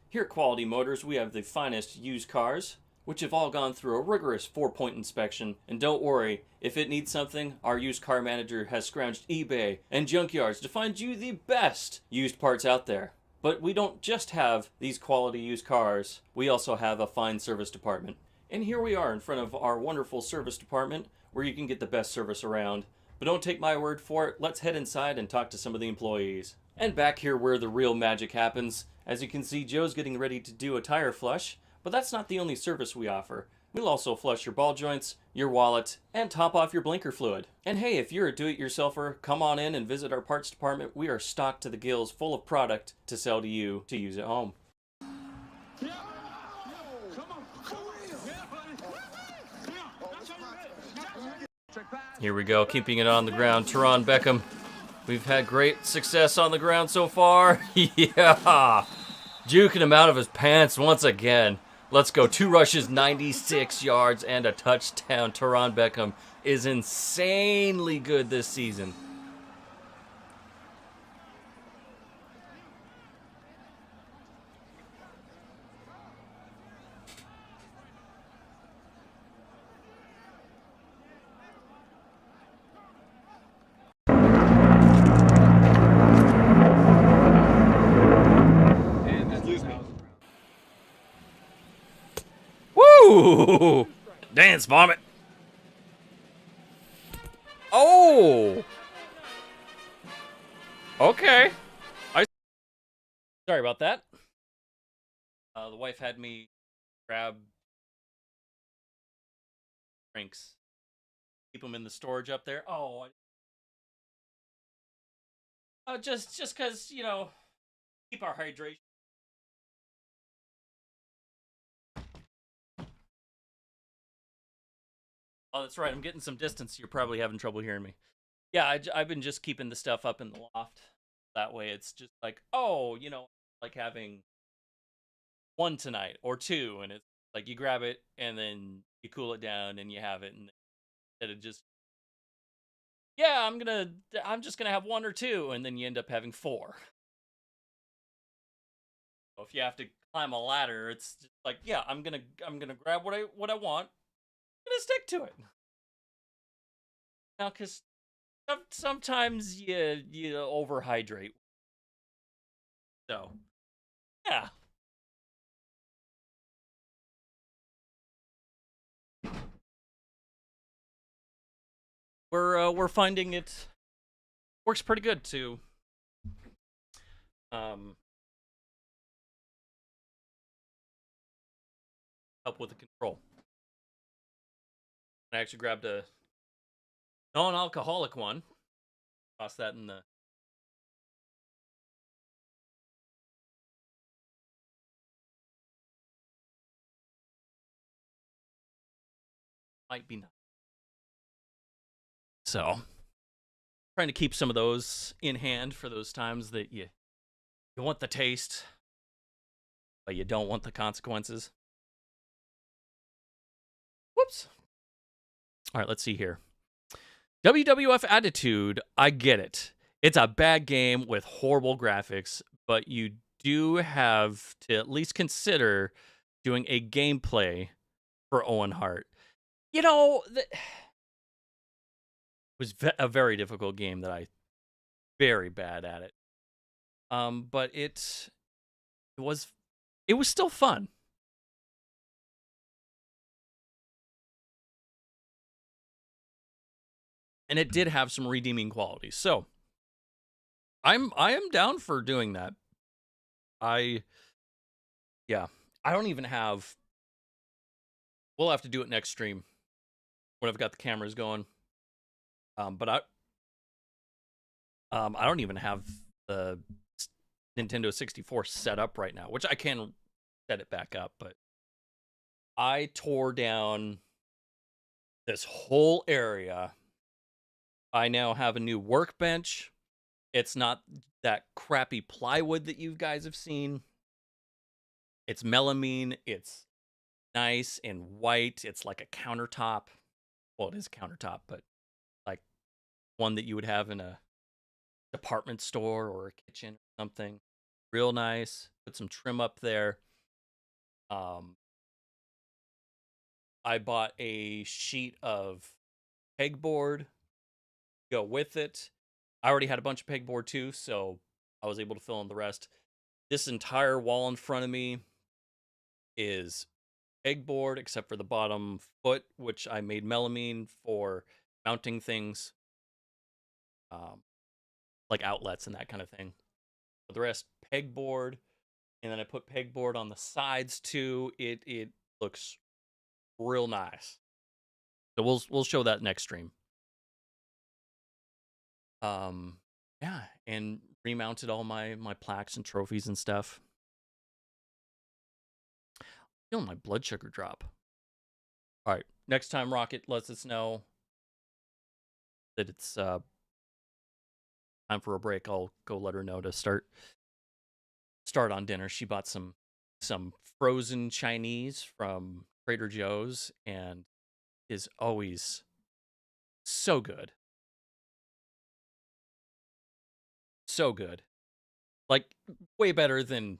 Speaker 3: Here at Quality Motors, we have the finest used cars, which have all gone through a rigorous 4-point inspection. And don't worry, if it needs something, our used car manager has scrounged eBay and junkyards to find you the best used parts out there. But we don't just have these quality used cars, we also have a fine service department. And here we are in front of our wonderful service department, where you can get the best service around. But don't take my word for it, let's head inside and talk to some of the employees. And back here where the real magic happens, as you can see, Joe's getting ready to do a tire flush, but that's not the only service we offer. We'll also flush your ball joints, your wallet, and top off your blinker fluid. And hey, if you're a do-it-yourselfer, come on in and visit our parts department. We are stocked to the gills full of product to sell to you to use at home. Here we go, keeping it on the ground. Teron Beckham. We've had great success on the ground so far. Yeah! Juking him out of his pants once again. Let's go. 2 rushes, 96 yards, and a touchdown. Teron Beckham is insanely good this season. Woo! Dance vomit. Oh! Okay. Sorry about that. The wife had me grab drinks. Keep them in the storage up there. Oh. Just because, you know, keep our hydration. Oh, that's right. I'm getting some distance. You're probably having trouble hearing me. Yeah, I've been just keeping the stuff up in the loft. That way it's just like, oh, you know, like having 1 tonight or 2. And it's like you grab it and then you cool it down and you have it. And instead of just, yeah, I'm just going to have 1 or 2. And then you end up having 4. So if you have to climb a ladder, it's just like, yeah, I'm going to grab what I want. Gonna stick to it now, because sometimes you overhydrate. So yeah, we're finding it works pretty good to help with the control. I actually grabbed a non-alcoholic one. Toss that in the... Might be not. So, trying to keep some of those in hand for those times that you want the taste, but you don't want the consequences. Whoops. All right, let's see here. WWF Attitude, I get it. It's a bad game with horrible graphics, but you do have to at least consider doing a gameplay for Owen Hart. You know, it was a very difficult game that I very bad at it. But it was still fun. And it did have some redeeming qualities. So I am down for doing that. I don't even have. We'll have to do it next stream when I've got the cameras going. But I don't even have the Nintendo 64 set up right now, which I can set it back up, but I tore down this whole area. I now have a new workbench. It's not that crappy plywood that you guys have seen. It's melamine. It's nice and white. It's like a countertop. Well, it is a countertop, but like one that you would have in a department store or a kitchen or something. Real nice. Put some trim up there. I bought a sheet of pegboard to go with it. I already had a bunch of pegboard too, so I was able to fill in the rest. This entire wall in front of me is pegboard, except for the bottom foot, which I made melamine for mounting things, like outlets and that kind of thing. But the rest, pegboard, and then I put pegboard on the sides too. It looks real nice. So we'll show that next stream. Yeah, and remounted all my plaques and trophies and stuff. Feeling my blood sugar drop. All right, next time Rocket lets us know that it's time for a break, I'll go let her know to start on dinner. She bought some frozen Chinese from Trader Joe's and is always so good. So good. Like way better than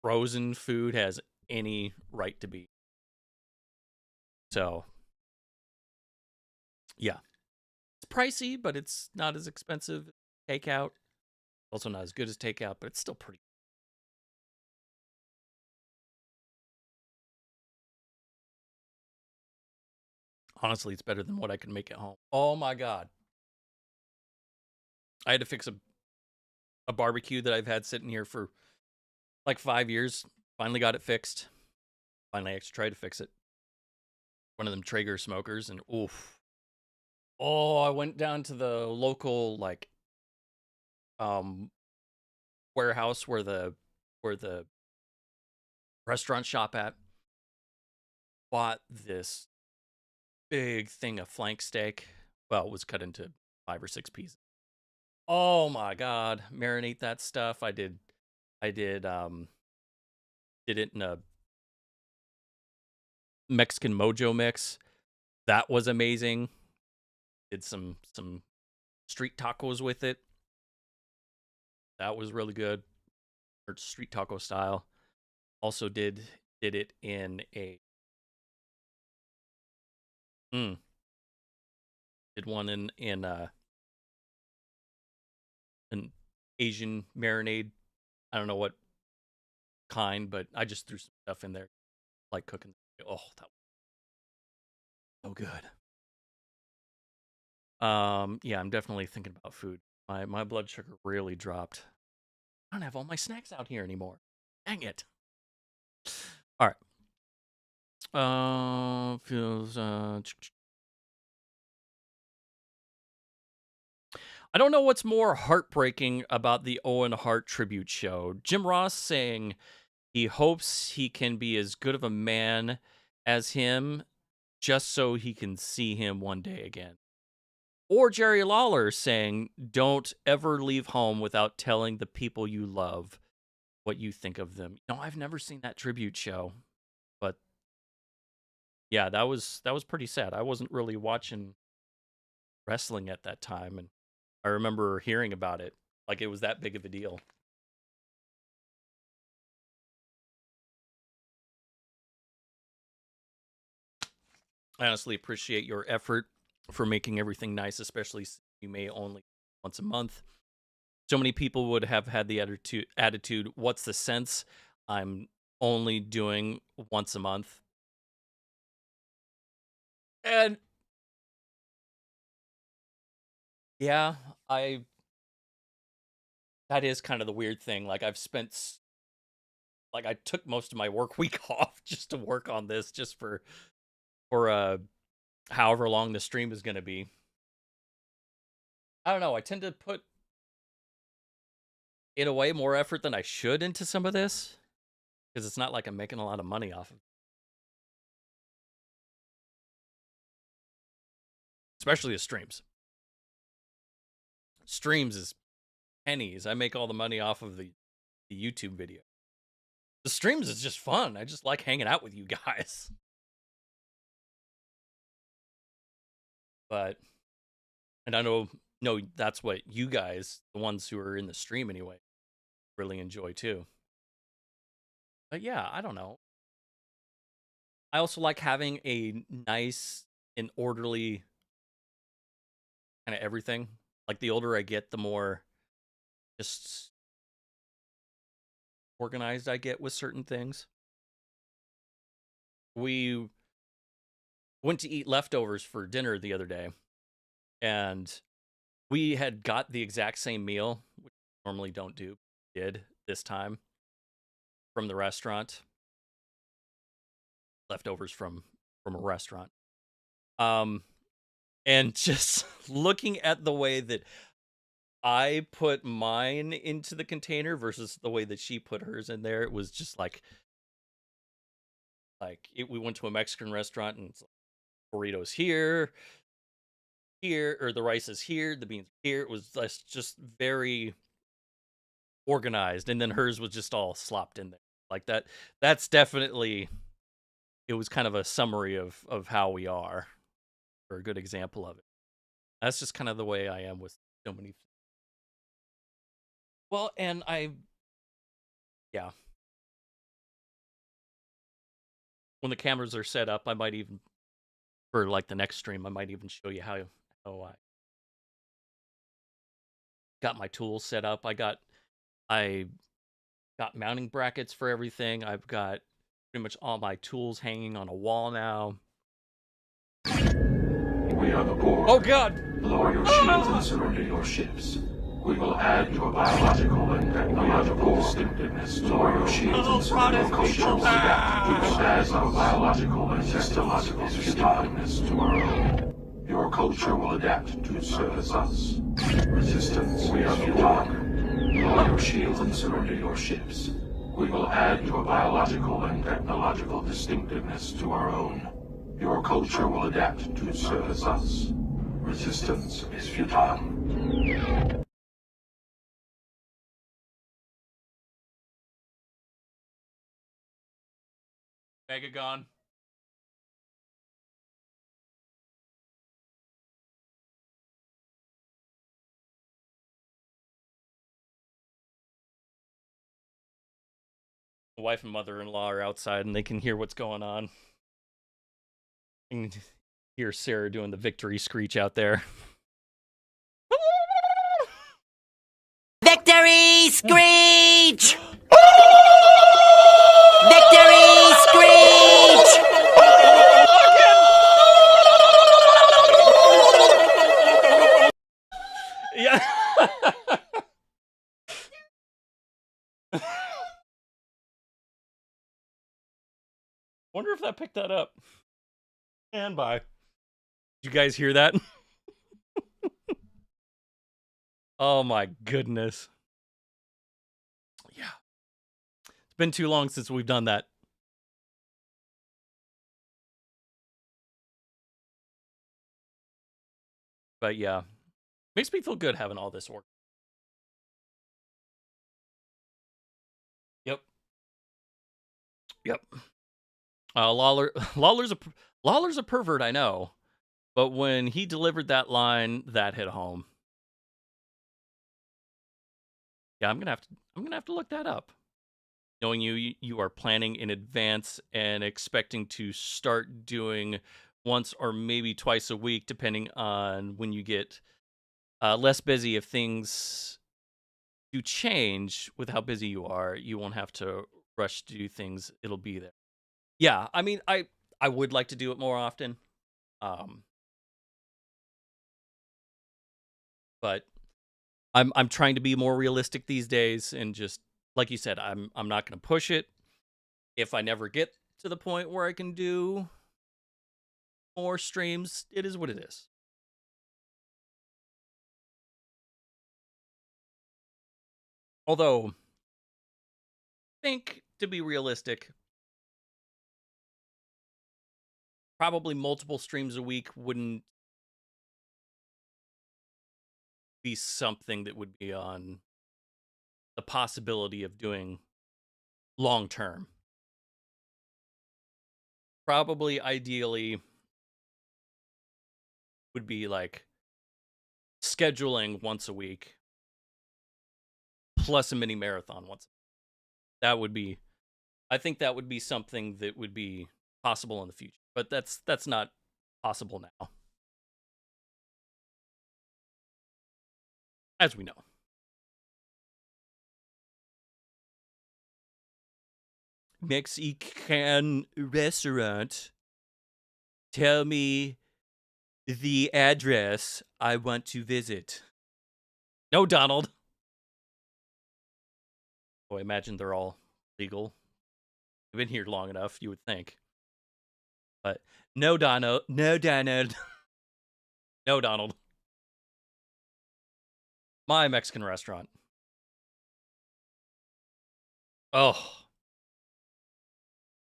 Speaker 3: frozen food has any right to be. So, yeah. It's pricey, but it's not as expensive as takeout. Also not as good as takeout, but it's still pretty. Honestly, it's better than what I can make at home. Oh my god. I had to fix a barbecue that I've had sitting here for like 5 years. Finally got it fixed. Finally actually tried to fix it. One of them Traeger smokers, and oof. Oh, I went down to the local like warehouse where the restaurant shop at. Bought this big thing of flank steak. Well, it was cut into 5 or 6 pieces. Oh my god, marinate that stuff. I did it in a Mexican mojo mix. That was amazing. Did some street tacos with it. That was really good. Or street taco style. Also did it in a did one in an Asian marinade. I don't know what kind, but I just threw some stuff in there, like cooking. Oh, that was so good. Yeah, I'm definitely thinking about food. My blood sugar really dropped. I don't have all my snacks out here anymore. Dang it. All right. Feels I don't know what's more heartbreaking about the Owen Hart tribute show. Jim Ross saying he hopes he can be as good of a man as him just so he can see him one day again. Or Jerry Lawler saying, don't ever leave home without telling the people you love what you think of them. No, I've never seen that tribute show. But yeah, that was pretty sad. I wasn't really watching wrestling at that time, and I remember hearing about it like it was that big of a deal. I honestly appreciate your effort for making everything nice, especially since you may only once a month. so many people would have had the attitude, what's the sense? I'm only doing once a month. And yeah, that is kind of the weird thing. Like I took most of my work week off just to work on this, just for however long the stream is going to be. I don't know. I tend to put, in a way, more effort than I should into some of this, because it's not like I'm making a lot of money off of it. Especially the streams. Streams is pennies. I make all the money off of the YouTube video. The streams is just fun. I just like hanging out with you guys. But, and I know that's what you guys, the ones who are in the stream anyway, really enjoy too. But yeah, I don't know. I also like having a nice and orderly kind of everything. Like the older I get, the more just organized I get with certain things. We went to eat leftovers for dinner the other day, and we had got the exact same meal, which we normally don't do, did this time, from the restaurant. Leftovers from a restaurant. And just looking at the way that I put mine into the container versus the way that she put hers in there, it was just like we went to a Mexican restaurant and it's like burritos here, or the rice is here, the beans here. It was just very organized, and then hers was just all slopped in there like that. That's definitely, it was kind of a summary of how we are, or a good example of it. That's just kind of the way I am with so many things. Well, and yeah. When the cameras are set up, I might even, for like the next stream, I might even show you how I got my tools set up. I got mounting brackets for everything. I've got pretty much all my tools hanging on a wall now.
Speaker 1: We are the Borg.
Speaker 3: Oh God!
Speaker 1: Lower your shields and surrender your ships. We will add your biological and technological distinctiveness. Lower your shields and surrender your culture. We will add your biological and technological distinctiveness to our own. Your culture will adapt to service us. Resistance, we are the Borg. Lower your shields and surrender your ships. We will add your biological and technological distinctiveness to our own. Your culture will adapt to service us. Resistance is futile.
Speaker 3: Megagon. My wife and mother-in-law are outside and they can hear what's going on. You can hear Sarah doing the victory screech out there.
Speaker 5: Victory screech! Victory screech!
Speaker 3: Yeah. Wonder if that picked that up. And bye. Did you guys hear that? Oh my goodness. Yeah. It's been too long since we've done that. But yeah. Makes me feel good having all this work. Yep. Yep. Lawler's a pervert, I know. But when he delivered that line, that hit home. Yeah, I'm gonna have to look that up. Knowing you are planning in advance and expecting to start doing once or maybe twice a week, depending on when you get less busy. If things to change with how busy you are. You won't have to rush to do things. It'll be there. Yeah, I mean, I would like to do it more often. But I'm trying to be more realistic these days, and just like you said, I'm not going to push it. If I never get to the point where I can do more streams, it is what it is. Although, I think to be realistic, probably multiple streams a week wouldn't be something that would be on the possibility of doing long term. Probably ideally would be like scheduling once a week plus a mini marathon once. That would be, I think that would be something that would be possible in the future, but that's not possible now, as we know. Mexican restaurant. Tell me the address I want to visit. No, Donald. Oh, I imagine they're all legal. I've been here long enough, you would think. But no, Donald. No, Donald. No, Donald. My Mexican restaurant. Oh.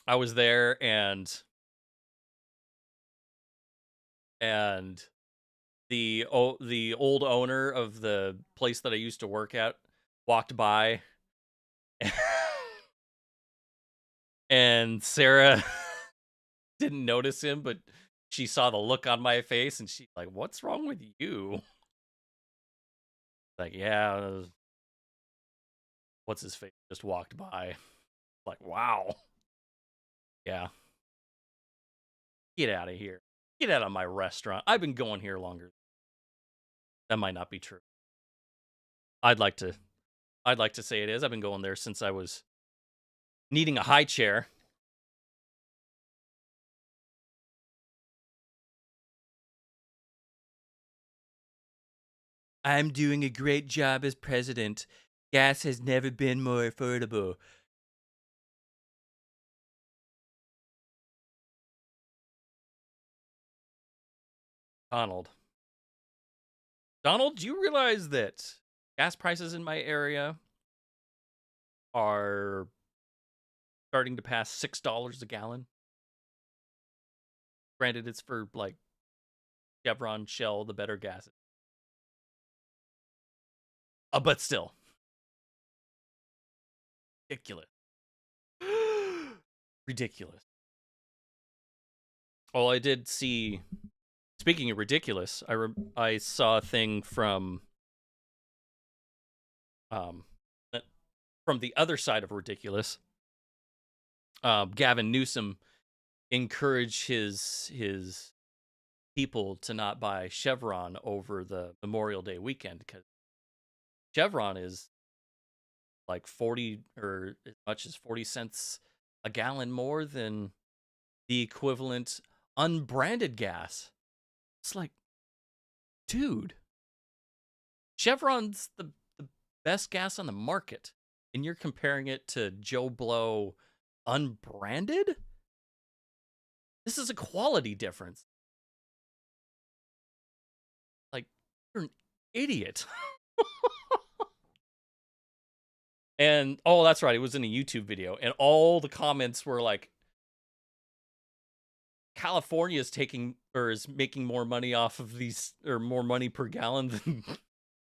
Speaker 3: I was there and the old owner of the place that I used to work at walked by and Sarah didn't notice him, but she saw the look on my face and she's like, "What's wrong with you?" Like, yeah, what's his face just walked by. Like, wow. Yeah. Get out of here. Get out of my restaurant. I've been going here longer. That might not be true. I'd like to say it is. I've been going there since I was needing a high chair. I'm doing a great job as president. Gas has never been more affordable. Donald, do you realize that gas prices in my area are starting to pass $6 a gallon? Granted, it's for like Chevron, Shell, the better gases. But still. Ridiculous. Ridiculous. Well, I did see, speaking of ridiculous, I saw a thing from the other side of ridiculous. Gavin Newsom encouraged his people to not buy Chevron over the Memorial Day weekend because Chevron is like 40 or as much as 40 cents a gallon more than the equivalent unbranded gas. It's like, dude, Chevron's the best gas on the market, and you're comparing it to Joe Blow unbranded? This is a quality difference. Like, you're an idiot. And, oh, that's right, it was in a YouTube video, and all the comments were like, California is is making more money off of these, or more money per gallon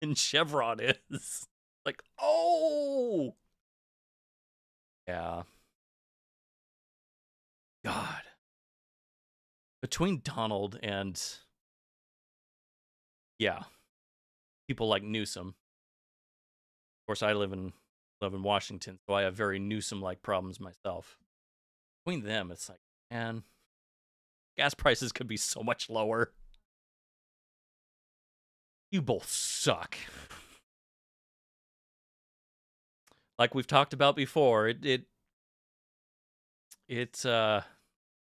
Speaker 3: than Chevron is. Like, oh! Yeah. God. Between Donald and, yeah, people like Newsom. Of course, I live in Washington, so I have very Newsom-like problems myself. Between them, it's like, man, gas prices could be so much lower. You both suck. like we've talked about before, it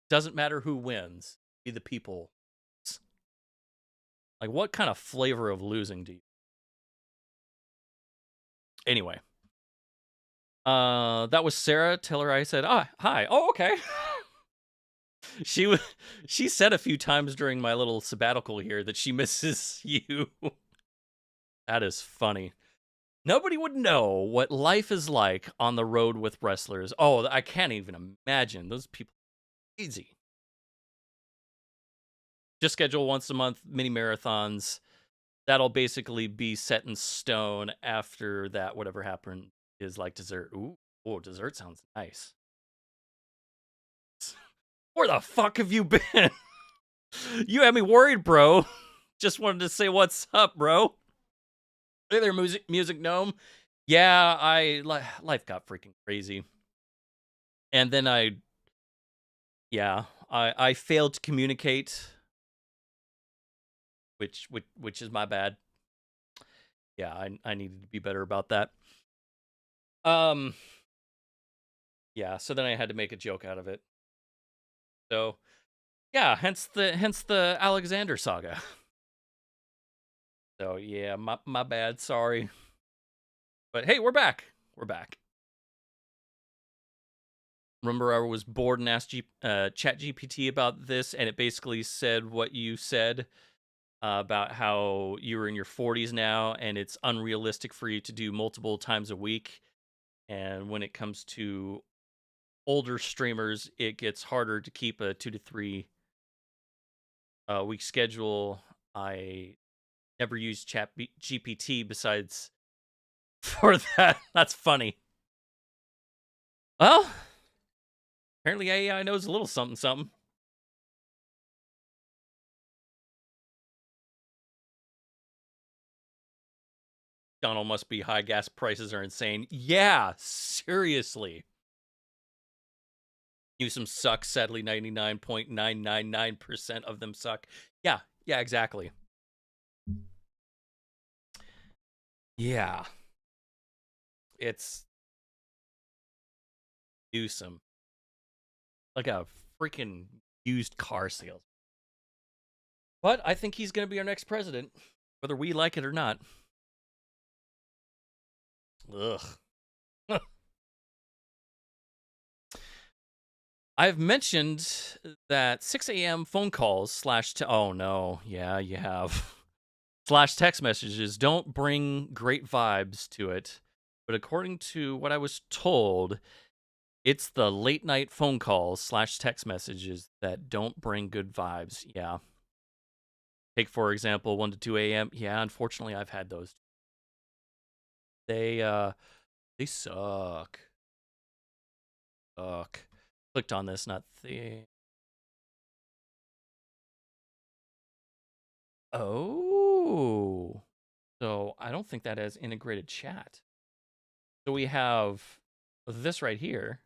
Speaker 3: doesn't matter who wins, be the people. Like, what kind of flavor of losing do you? Anyway, that was Sarah. Tell her I said, hi. Oh, okay. She said a few times during my little sabbatical here that she misses you. That is funny. Nobody would know what life is like on the road with wrestlers. Oh, I can't even imagine. Those people are easy. Just schedule once a month mini marathons. That'll basically be set in stone. After that, whatever happened is like dessert. Ooh, dessert sounds nice. Where the fuck have you been? You had me worried, bro. Just wanted to say what's up, bro. Hey there, music gnome. Yeah, life got freaking crazy. And then I failed to communicate, which is my bad. Yeah, I needed to be better about that. Yeah, so then I had to make a joke out of it. So, yeah, hence the Alexander saga. So, yeah, my bad, sorry. But hey, we're back. We're back. Remember, I was bored and asked ChatGPT about this, and it basically said what you said about how you were in your 40s now, and it's unrealistic for you to do multiple times a week. And when it comes to older streamers, it gets harder to keep a 2 to 3 week schedule. I never used GPT besides for that. That's funny. Well, apparently AI knows a little something something. Donald must be high. Gas prices are insane. Yeah, seriously. Newsom sucks. Sadly, 99.999% of them suck. Yeah, exactly. Yeah. It's Newsom. Like a freaking used car sales. But I think he's going to be our next president, whether we like it or not. Ugh. I've mentioned that 6 a.m. phone calls oh no, yeah, you have. / text messages don't bring great vibes to it. But according to what I was told, it's the late night phone calls / text messages that don't bring good vibes. Yeah. Take, for example, 1 to 2 a.m. Yeah, unfortunately, I've had those. They suck. Clicked on this, not the... Oh. So I don't think that has integrated chat. So we have this right here.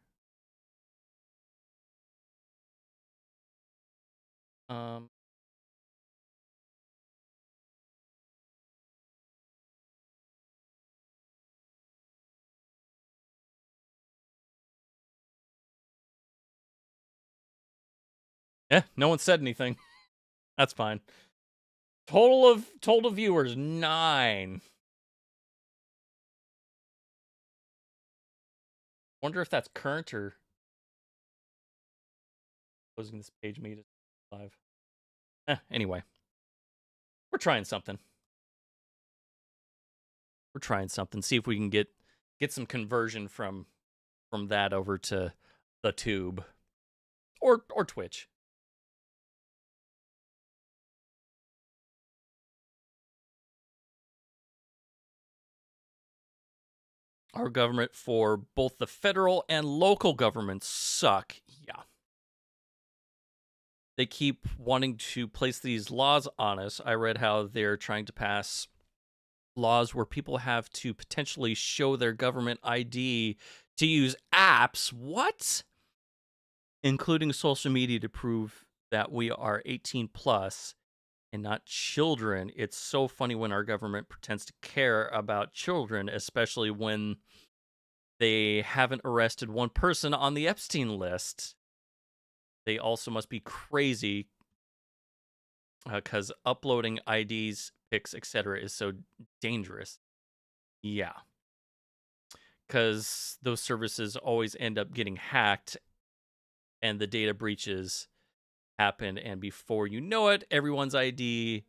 Speaker 3: Yeah, no one said anything. That's fine. Total viewers 9. Wonder if that's current or closing this page meet live. Anyway, we're trying something. See if we can get some conversion from that over to the tube or Twitch. Our government for both the federal and local governments suck. Yeah. They keep wanting to place these laws on us. I read how they're trying to pass laws where people have to potentially show their government ID to use apps. What? Including social media to prove that we are 18 plus and not children. It's so funny when our government pretends to care about children, especially when they haven't arrested one person on the Epstein list. They also must be crazy because uploading IDs, pics, etc. is so dangerous. Yeah. Because those services always end up getting hacked and the data breaches happen. And before you know it, everyone's ID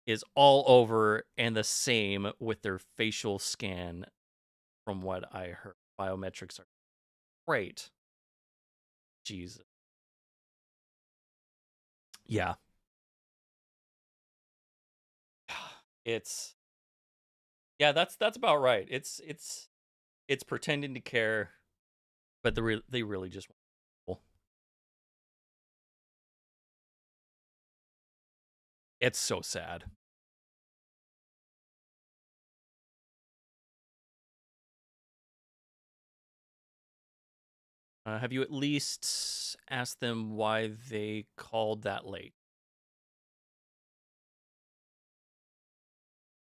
Speaker 3: is all over and the same with their facial scan, from what I heard. Biometrics are great. Jesus. Yeah. That's about right. It's pretending to care, but they really just want people. It's so sad. Have you at least asked them why they called that late?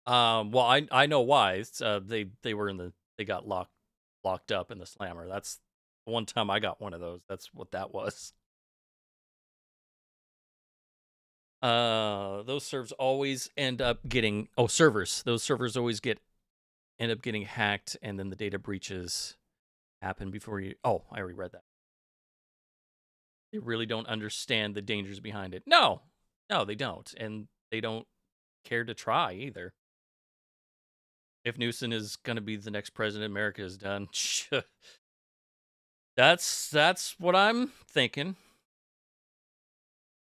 Speaker 3: Well, I know why. It's, they were they got locked up in the slammer. That's the one time I got one of those. That's what that was. Those servers always end up getting servers. Those servers always end up getting hacked, and then the data breaches happen before you. Oh, I already read that. They really don't understand the dangers behind it. No, they don't, and they don't care to try either. If Newsom is going to be the next president America has done, that's what I'm thinking.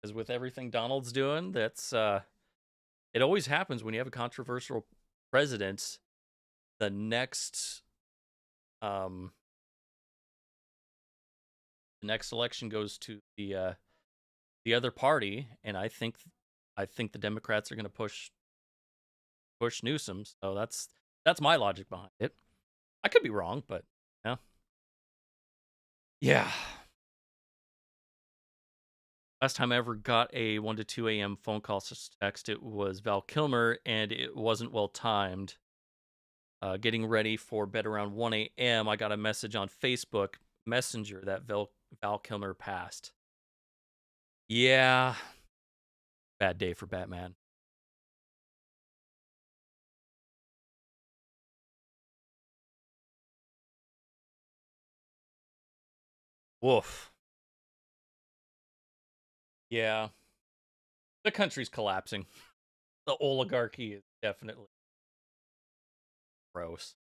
Speaker 3: Because with everything Donald's doing, that's it always happens when you have a controversial president. The next election goes to the other party, and I think the Democrats are going to push Newsom. So that's my logic behind it. I could be wrong, but yeah. Last time I ever got a 1 to 2 a.m. phone call text, it was Val Kilmer, and it wasn't well timed. Getting ready for bed around 1 a.m., I got a message on Facebook Messenger that Val Kilmer passed. Yeah. Bad day for Batman. Woof. Yeah. The country's collapsing. The oligarchy is definitely gross.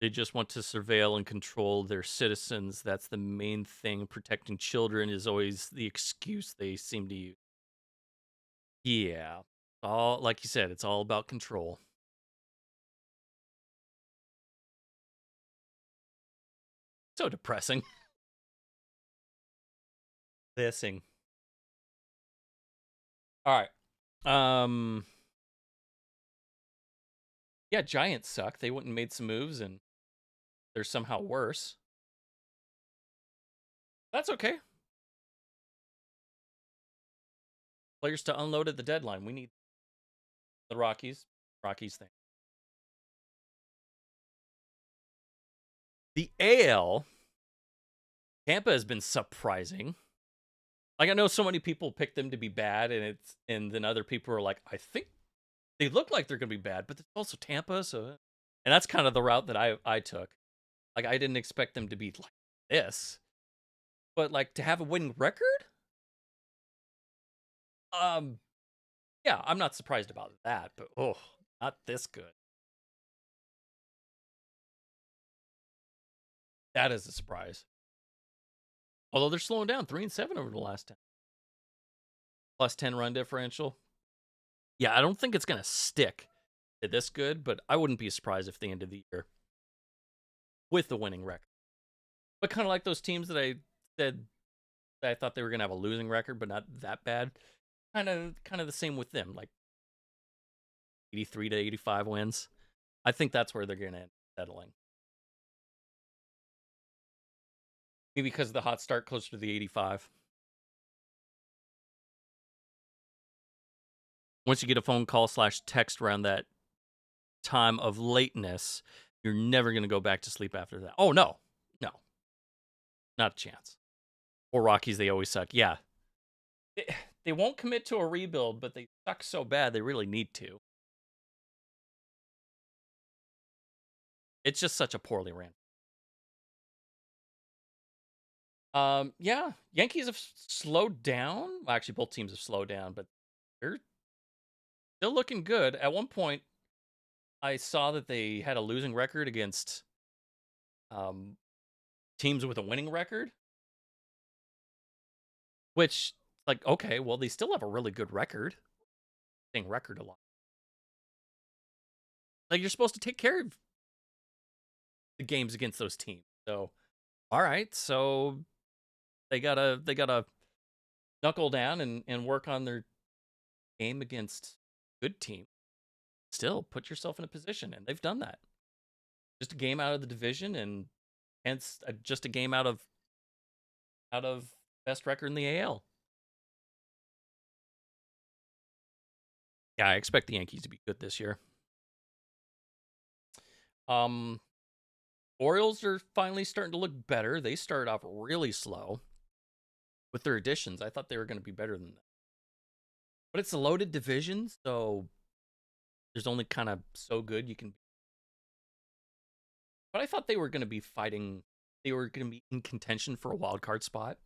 Speaker 3: They just want to surveil and control their citizens. That's the main thing. Protecting children is always the excuse they seem to use. Yeah. All, like you said, it's all about control. So depressing. Pissing. All right. Yeah, Giants suck. They went and made some moves, and they're somehow worse. That's okay. Players to unload at the deadline. We need the Rockies. Rockies thing. The AL. Tampa has been surprising. Like, I know so many people pick them to be bad, and then other people are like, I think they look like they're gonna be bad, but it's also Tampa, so. And that's kind of the route that I took. Like, I didn't expect them to be like this, but like to have a winning record. Yeah, I'm not surprised about that, but not this good. That is a surprise. Although they're slowing down, 3-7 over the last 10. Plus 10 run differential. Yeah, I don't think it's gonna stick to this good, but I wouldn't be surprised if they ended the year with the winning record. But kind of like those teams that I said that I thought they were gonna have a losing record, but not that bad. Kind of the same with them, like 83 to 85 wins. I think that's where they're gonna end up settling. Maybe because of the hot start, closer to the 85. Once you get a phone call / text around that time of lateness, you're never going to go back to sleep after that. Oh, no. No. Not a chance. Or Rockies, they always suck. Yeah. They won't commit to a rebuild, but they suck so bad they really need to. It's just such a poorly ran. Yeah, Yankees have slowed down. Well, actually, both teams have slowed down, but they're still looking good. At one point, I saw that they had a losing record against teams with a winning record. Which, like, okay, well, they still have a really good record. Saying record a lot. Like, you're supposed to take care of the games against those teams. So, all right, so they gotta knuckle down and work on their game against good team. Still, put yourself in a position, and they've done that. Just a game out of the division, and hence just a game out of best record in the AL. Yeah, I expect the Yankees to be good this year. Orioles are finally starting to look better. They started off really slow with their additions. I thought they were going to be better than that. But it's a loaded division, so there's only kind of so good you can be. But I thought they were going to be fighting. They were going to be in contention for a wild card spot.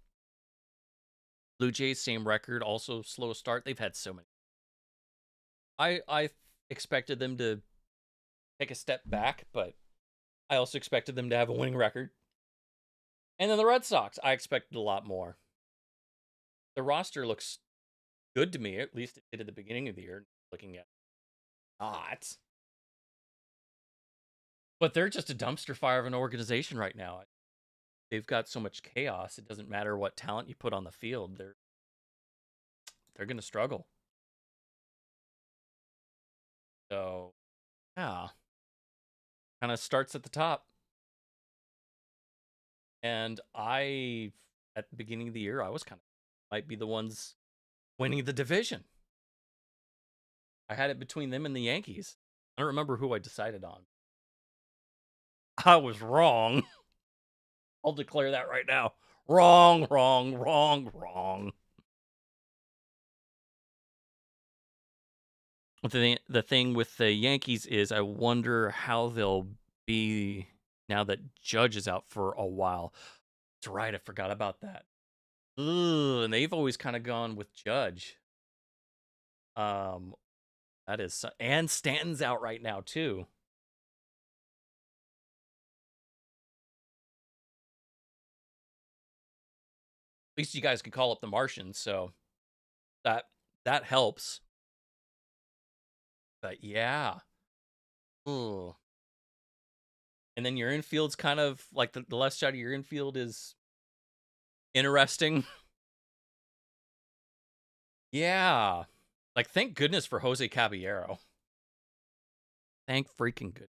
Speaker 3: Blue Jays, same record, also slow start. They've had so many. I expected them to take a step back, but I also expected them to have a winning record. And then the Red Sox, I expected a lot more. The roster looks good to me, at least it did at the beginning of the year, looking at not. But they're just a dumpster fire of an organization right now. They've got so much chaos, it doesn't matter what talent you put on the field. They're going to struggle. So, yeah. Kind of starts at the top. And at the beginning of the year, I was might be the ones winning the division. I had it between them and the Yankees. I don't remember who I decided on. I was wrong. I'll declare that right now. Wrong. The thing with the Yankees is I wonder how they'll be now that Judge is out for a while. That's right, I forgot about that. Ugh, and they've always kind of gone with Judge. That is, and Stanton's out right now too. At least you guys can call up the Martians, so that helps. But yeah. Ooh. And then your infield's kind of like the left side of your infield is interesting. Yeah. Like, thank goodness for Jose Caballero. Thank freaking goodness.